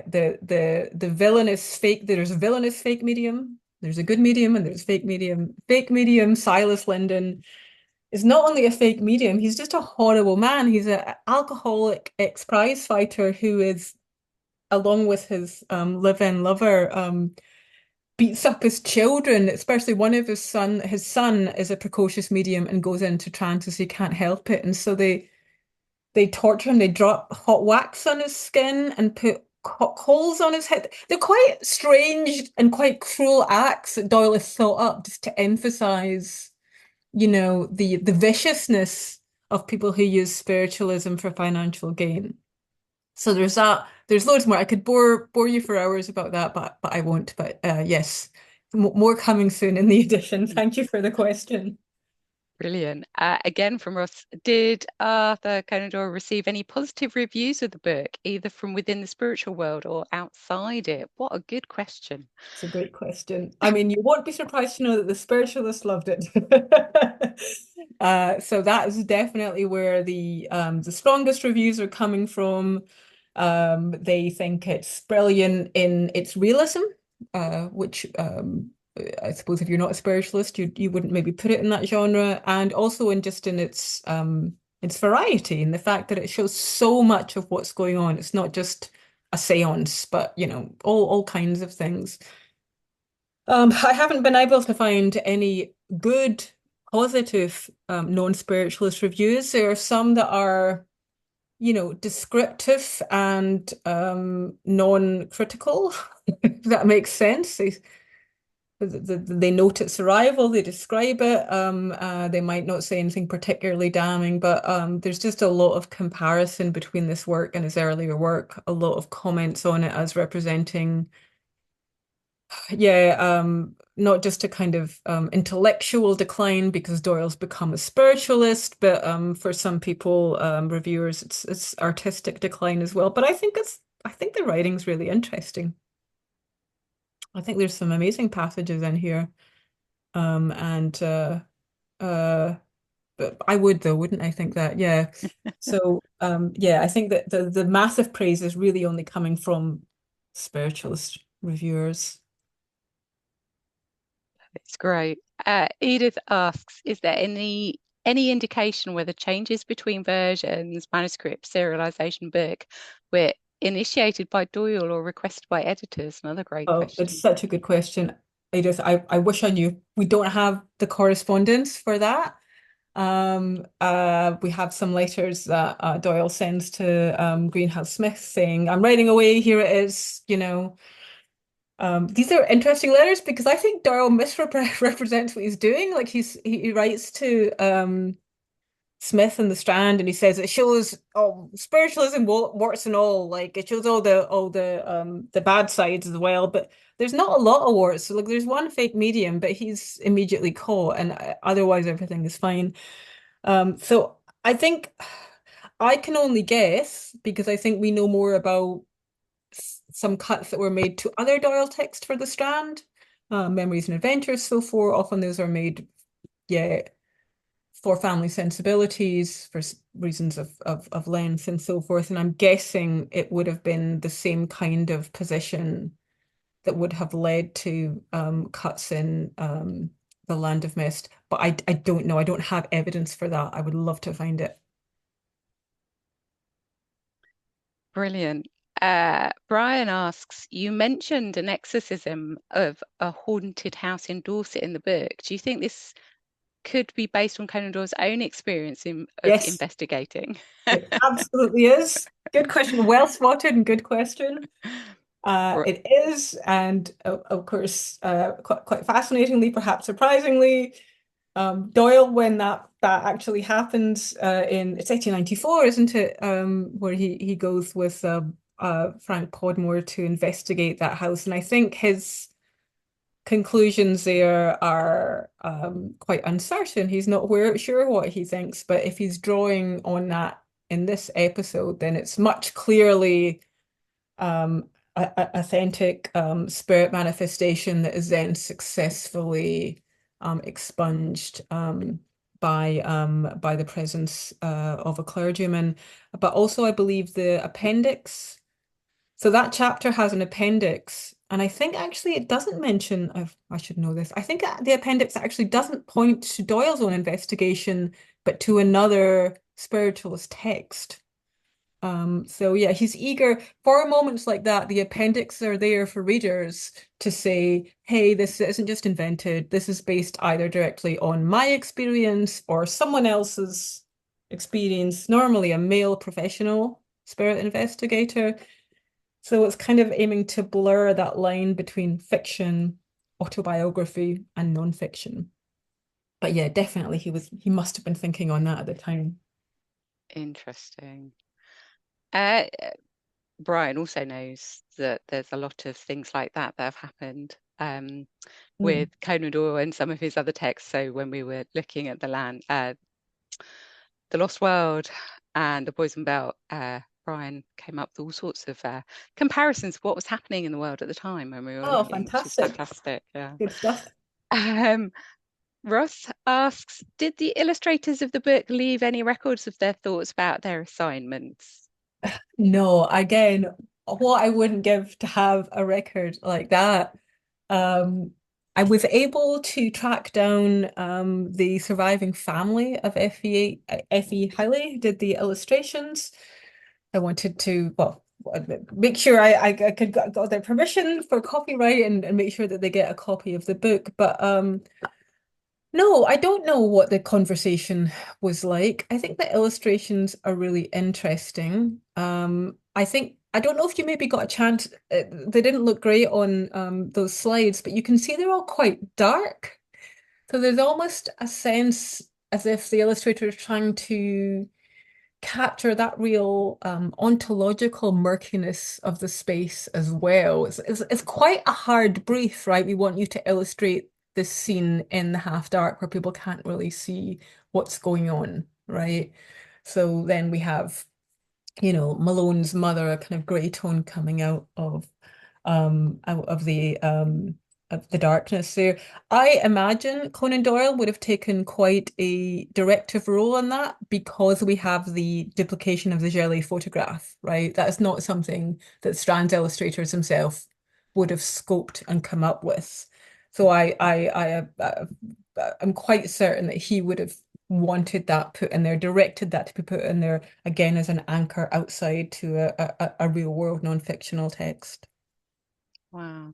the villain is fake. There's a villainous fake medium. There's a good medium and there's fake medium. Fake medium, Silas Linden is not only a fake medium, he's just a horrible man. He's an alcoholic ex-prize fighter who is, along with his live-in lover, beats up his children, especially one of his son. His son is a precocious medium and goes into trances. He can't help it, and so they torture him. They drop hot wax on his skin and put hot coals on his head. They're quite strange and quite cruel acts that Doyle has thought up just to emphasize, the viciousness of people who use spiritualism for financial gain. So there's that. There's loads more. I could bore you for hours about that, but I won't. But yes, more coming soon in the edition. Thank you for the question. Brilliant. Again from Ross, did Arthur Conan Doyle receive any positive reviews of the book, either from within the spiritual world or outside it? What a good question. It's a great question. I mean, you won't be surprised to know that the spiritualists loved it. So that is definitely where the strongest reviews are coming from. They think it's brilliant in its realism, which I suppose if you're not a spiritualist, you wouldn't maybe put it in that genre, and also in its variety and the fact that it shows so much of what's going on. It's not just a seance, but all kinds of things. I haven't been able to find any good, positive non-spiritualist reviews. There are some that are, descriptive and non-critical, if that makes sense. They note its arrival, they describe it. They might not say anything particularly damning, but there's just a lot of comparison between this work and his earlier work. A lot of comments on it as representing, not just a kind of intellectual decline because Doyle's become a spiritualist, but for some people, reviewers, it's artistic decline as well. But I think the writing's really interesting. I think there's some amazing passages in here. And but I would though, wouldn't I think that? Yeah. So I think that the massive praise is really only coming from spiritualist reviewers. It's great. Edith asks, is there any indication whether changes between versions, manuscript, serialization, book were initiated by Doyle or requested by editors? Another great Oh, question. it's such a good question. I wish I knew. We don't have the correspondence for that. We have some letters that Doyle sends to Greenhouse Smith saying, "I'm writing away, here it is," These are interesting letters because I think Doyle misrepresents what he's doing. Like he writes to Smith and the Strand, and he says it shows spiritualism, warts and all. Like it shows all the bad sides as well, but there's not a lot of warts. So like there's one fake medium, but he's immediately caught, and otherwise everything is fine. So I think I can only guess because I think we know more about some cuts that were made to other Doyle text for the Strand, Memories and Adventures, so forth. Often those are made, yeah, for family sensibilities, for reasons of length and so forth. And I'm guessing it would have been the same kind of position that would have led to cuts in The Land of Mist. But I don't know. I don't have evidence for that. I would love to find it. Brilliant. Brian asks, you mentioned an exorcism of a haunted house in Dorset in the book. Do you think this could be based on Conan Doyle's own experience of Yes, investigating? it absolutely is. Good question. Well spotted and good question. It is, and of course, quite fascinatingly, perhaps surprisingly, Doyle, when that actually happens in it's 1894, isn't it? Where he goes with Frank Podmore to investigate that house, and I think his conclusions there are quite uncertain. He's not sure what he thinks, but if he's drawing on that in this episode, then it's much clearly authentic spirit manifestation that is then successfully expunged by the presence of a clergyman. But also, I believe the appendix. So that chapter has an appendix, and I think actually it doesn't mention. I should know this. I think the appendix actually doesn't point to Doyle's own investigation, but to another spiritualist text. So yeah, he's eager for moments like that. The appendix are there for readers to say, hey, this isn't just invented. This is based either directly on my experience or someone else's experience, normally a male professional spirit investigator. So it's kind of aiming to blur that line between fiction, autobiography, and nonfiction. But yeah, definitely he must have been thinking on that at the time. Interesting. Uh, Brian also knows that there's a lot of things like that that have happened with Conan Doyle and some of his other texts. So when we were looking at the Lost World and the Poison Belt, Brian came up with all sorts of comparisons of what was happening in the world at the time when we were Oh, looking, which is fantastic. fantastic. Yeah. Good stuff. Um, Ross asks, did the illustrators of the book leave any records of their thoughts about their assignments? No, again, what I wouldn't give to have a record like that. I was able to track down the surviving family of Effie Hilley, who did the illustrations. I wanted to, well, make sure I could got their permission for copyright and make sure that they get a copy of the book. But no, I don't know what the conversation was like. I think the illustrations are really interesting. I don't know if you maybe got a chance. They didn't look great on those slides, but you can see they're all quite dark. So there's almost a sense as if the illustrator is trying to capture that real ontological murkiness of the space as well. It's quite a hard brief, right? We want you to illustrate this scene in the half dark where people can't really see what's going on, right? So then we have, Malone's mother, a kind of grey tone coming out of the darkness there. I imagine Conan Doyle would have taken quite a directive role on that because we have the duplication of the Jelly photograph, right? That is not something that Strand's illustrators himself would have scoped and come up with. So I'm quite certain that he would have wanted that put in there, directed that to be put in there again as an anchor outside to a real world non-fictional text. Wow.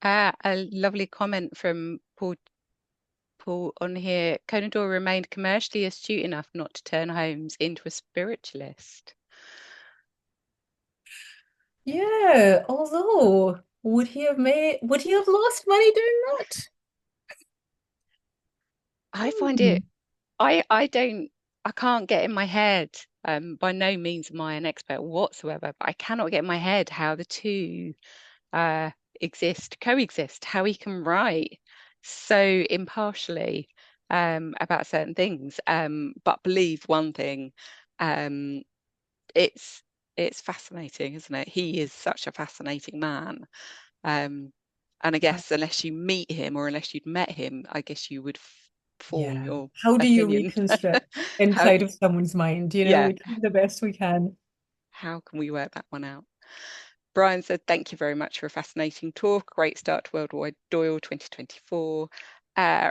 A lovely comment from Paul on here. Conan Doyle remained commercially astute enough not to turn Holmes into a spiritualist. Yeah, although would he have lost money doing that? I find Hmm. it, I can't get in my head. By no means am I an expert whatsoever, but I cannot get in my head how the two uh, coexist, how he can write so impartially about certain things, but believe one thing. Um, it's it's fascinating, isn't it? He is such a fascinating man. Um, and I guess unless you meet him or unless you'd met him, I guess you would form Yeah. your How do you opinion. reconstruct How, inside of someone's mind? yeah, We do the best we can. how can we work that one out? Brian said, thank you very much for a fascinating talk. Great start to World War Doyle 2024.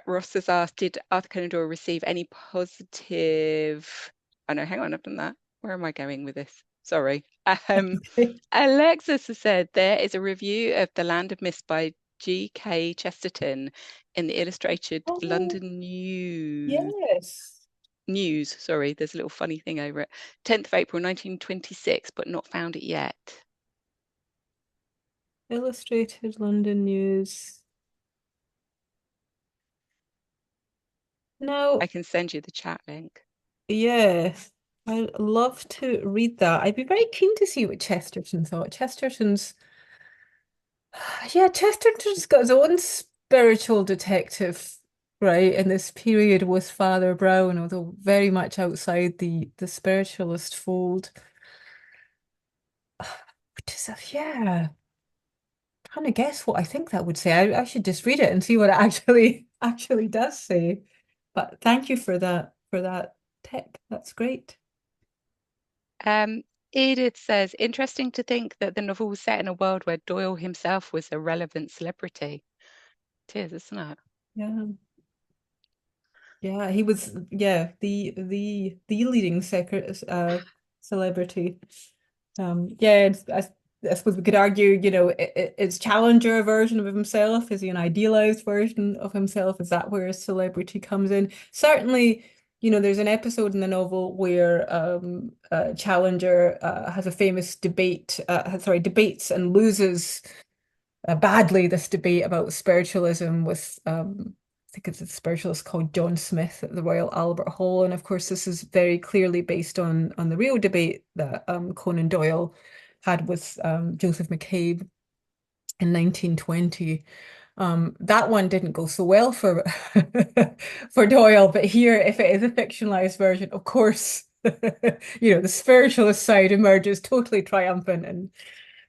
Ross has asked, did Arthur Conan Doyle receive any positive... Oh no, hang on, I've done that. Where am I going with this? Sorry. Alexis has said, there is a review of The Land of Mist by G.K. Chesterton in the Illustrated Oh, London yes. News. Sorry, there's a little funny thing over it. 10th of April 1926, but not found it yet. Illustrated London News. I Now, can send you the chat link. yes, I'd love to read that. I'd be very keen to see what Chesterton thought. Yeah, Chesterton's got his own spiritual detective, right, in this period with Father Brown, although very much outside the spiritualist fold. Yeah, trying to guess what I think that would say. I should just read it and see what it actually does say. But thank you for that tip. That's great. Um, Edith says, interesting to think that the novel was set in a world where Doyle himself was a relevant celebrity. It is, isn't it? Yeah. Yeah, he was the leading secret celebrity. Yeah, I suppose we could argue, it's Challenger version of himself. Is he an idealized version of himself? Is that where his celebrity comes in? Certainly, there's an episode in the novel where Challenger has a famous debates and loses badly this debate about spiritualism with I think it's a spiritualist called John Smith at the Royal Albert Hall. And of course, this is very clearly based on the real debate that Conan Doyle had with Joseph McCabe in 1920. That one didn't go so well for for Doyle, but here, if it is a fictionalized version, of course, the spiritualist side emerges totally triumphant, and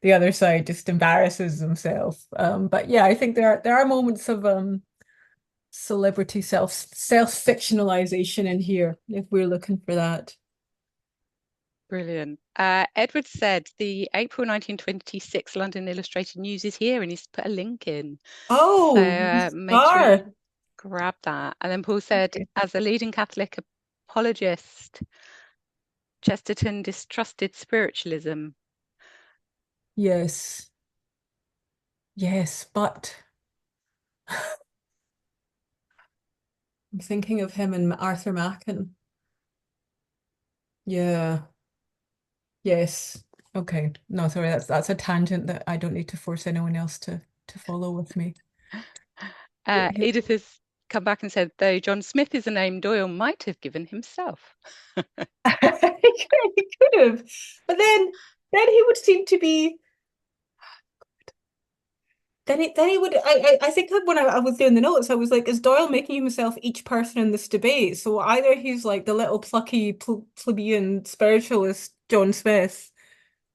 the other side just embarrasses themselves. But yeah, I think there are moments of celebrity self-fictionalization in here if we're looking for that. Brilliant. Edward said the April 1926 London Illustrated News is here and he's put a link in. So Oh, you make sure you star. grab that. And then Paul said, Okay. as a leading Catholic apologist, Chesterton distrusted spiritualism. Yes. Yes, but I'm thinking of him and Arthur Machen. Yeah. Yes. Okay. No, sorry, that's a tangent that I don't need to force anyone else to follow with me. Yeah. Edith has come back and said, though John Smith is a name Doyle might have given himself. He could have. But then he would seem to be then he would I think when I was doing the notes, I was like, is Doyle making himself each person in this debate? So either he's like the little plucky plebeian spiritualist John Smith,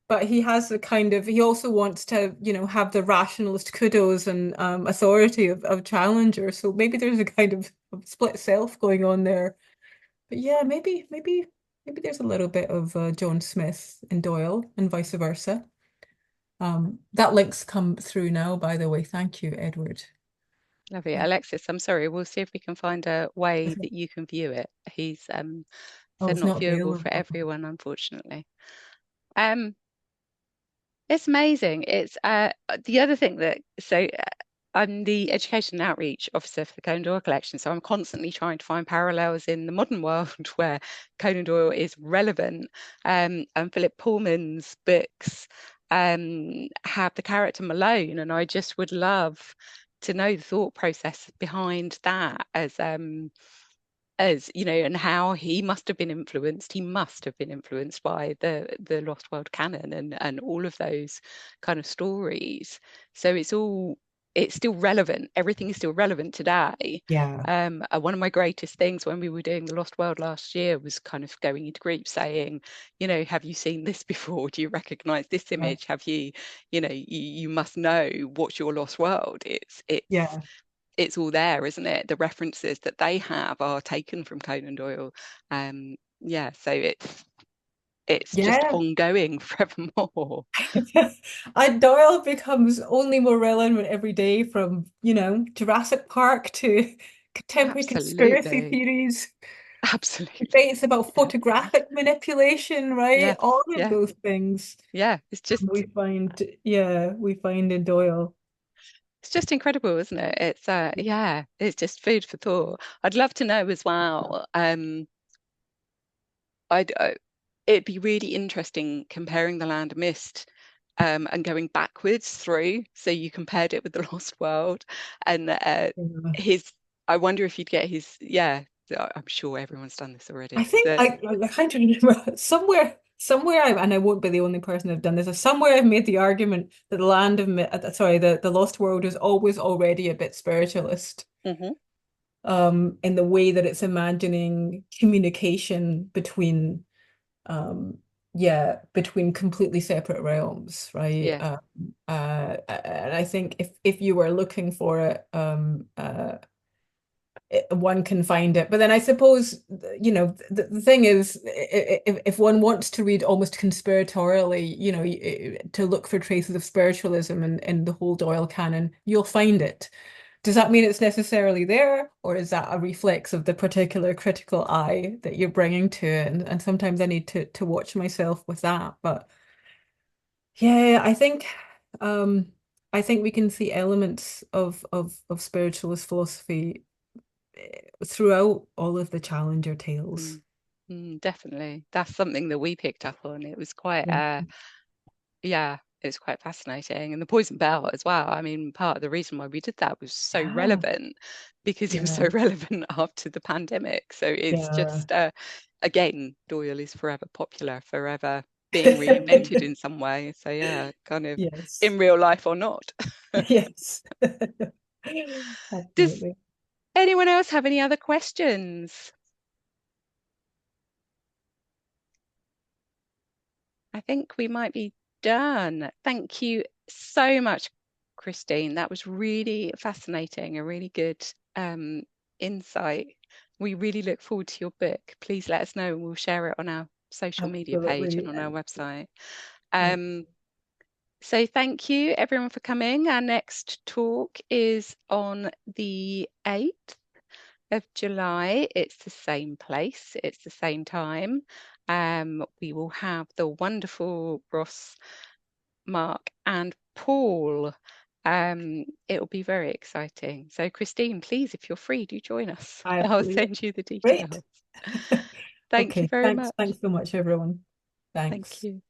but he has the kind of he also wants to, have the rationalist kudos and authority of Challenger. So maybe there's a kind of split self going on there. But yeah, maybe there's a little bit of John Smith in Doyle and vice versa. That link's come through now, by the way. Thank you, Edward. Lovely. Thank Alexis, I'm sorry. We'll see if we can find a way you. that you can view it. He's Oh, said it's not not viewable for available. everyone, unfortunately. Um, It's amazing. It's the other thing that I'm the education and outreach officer for the Conan Doyle collection, so I'm constantly trying to find parallels in the modern world where Conan Doyle is relevant. And Philip Pullman's books have the character Malone, and I just would love to know the thought process behind that as and how he must have been influenced. He must have been influenced by the Lost World canon and all of those kind of stories. So it's still relevant. Everything is still relevant today. Yeah. One of my greatest things when we were doing the Lost World last year was kind of going into groups saying, have you seen this before? Do you recognize this Yeah. image? Have you, you must know what's your Lost World. Yeah. It's all there, isn't it? The references that they have are taken from Conan Doyle. Yeah, so it's just Yeah. ongoing forevermore. Doyle becomes only more relevant every day from, Jurassic Park to contemporary conspiracy Absolutely. theories, Absolutely. debates about Yeah. photographic manipulation, right? Yes. All of Yeah. those things Yeah. we find in Doyle. It's just incredible, isn't it? It's yeah, it's just food for thought. I'd love to know as well. It'd be really interesting comparing the Land of Mist and going backwards through. So you compared it with the Lost World, and Yeah. his. I wonder if you'd get his. Yeah, I'm sure everyone's done this I already. think I can't remember somewhere and I won't be the only person who've done this. Somewhere I've made the argument that the land of sorry, the Lost World is always already a bit spiritualist, Hmm. in the way that it's imagining communication um between completely separate realms, right? Yeah, And I think if you were looking for it, one can find it. But then I suppose, you know, the thing is, if one wants to read almost conspiratorially, you know, to look for traces of spiritualism in the whole Doyle canon, you'll find it. Does that mean it's necessarily there, or is that a reflex of the particular critical eye that you're bringing to it? And sometimes I need to watch myself with that. But yeah, um, I think we can see elements of spiritualist philosophy throughout all of the Challenger tales. Mm. Definitely. That's something that we picked up on. It was quite Yeah, yeah, it was quite fascinating. And the poison bell as well. I mean, part of the reason why we did that was so yeah, relevant because it was so yeah, relevant after the pandemic. So it's yeah. just again, Doyle is forever popular, forever being reinvented in some way. So yeah, kind of Yes, in real life or not. yes, Does absolutely. anyone else have any other questions? I think we might be done. Thank you so much, Christine. That was really fascinating, a really good insight. We really look forward to your book. Please let us know and we'll share it on our social media page and Absolutely. on our website. And Um, so thank you everyone for coming. Our next talk is on the 8th of July. It's the same place, it's the same time. We will have the wonderful Ross, Mark, and Paul. It will be very exciting. So, Christine, please, if you're free, do join us. I'll absolutely send you the great. details. Thank you Okay, very thanks. much. Thanks so much, everyone. Thank Thanks. you.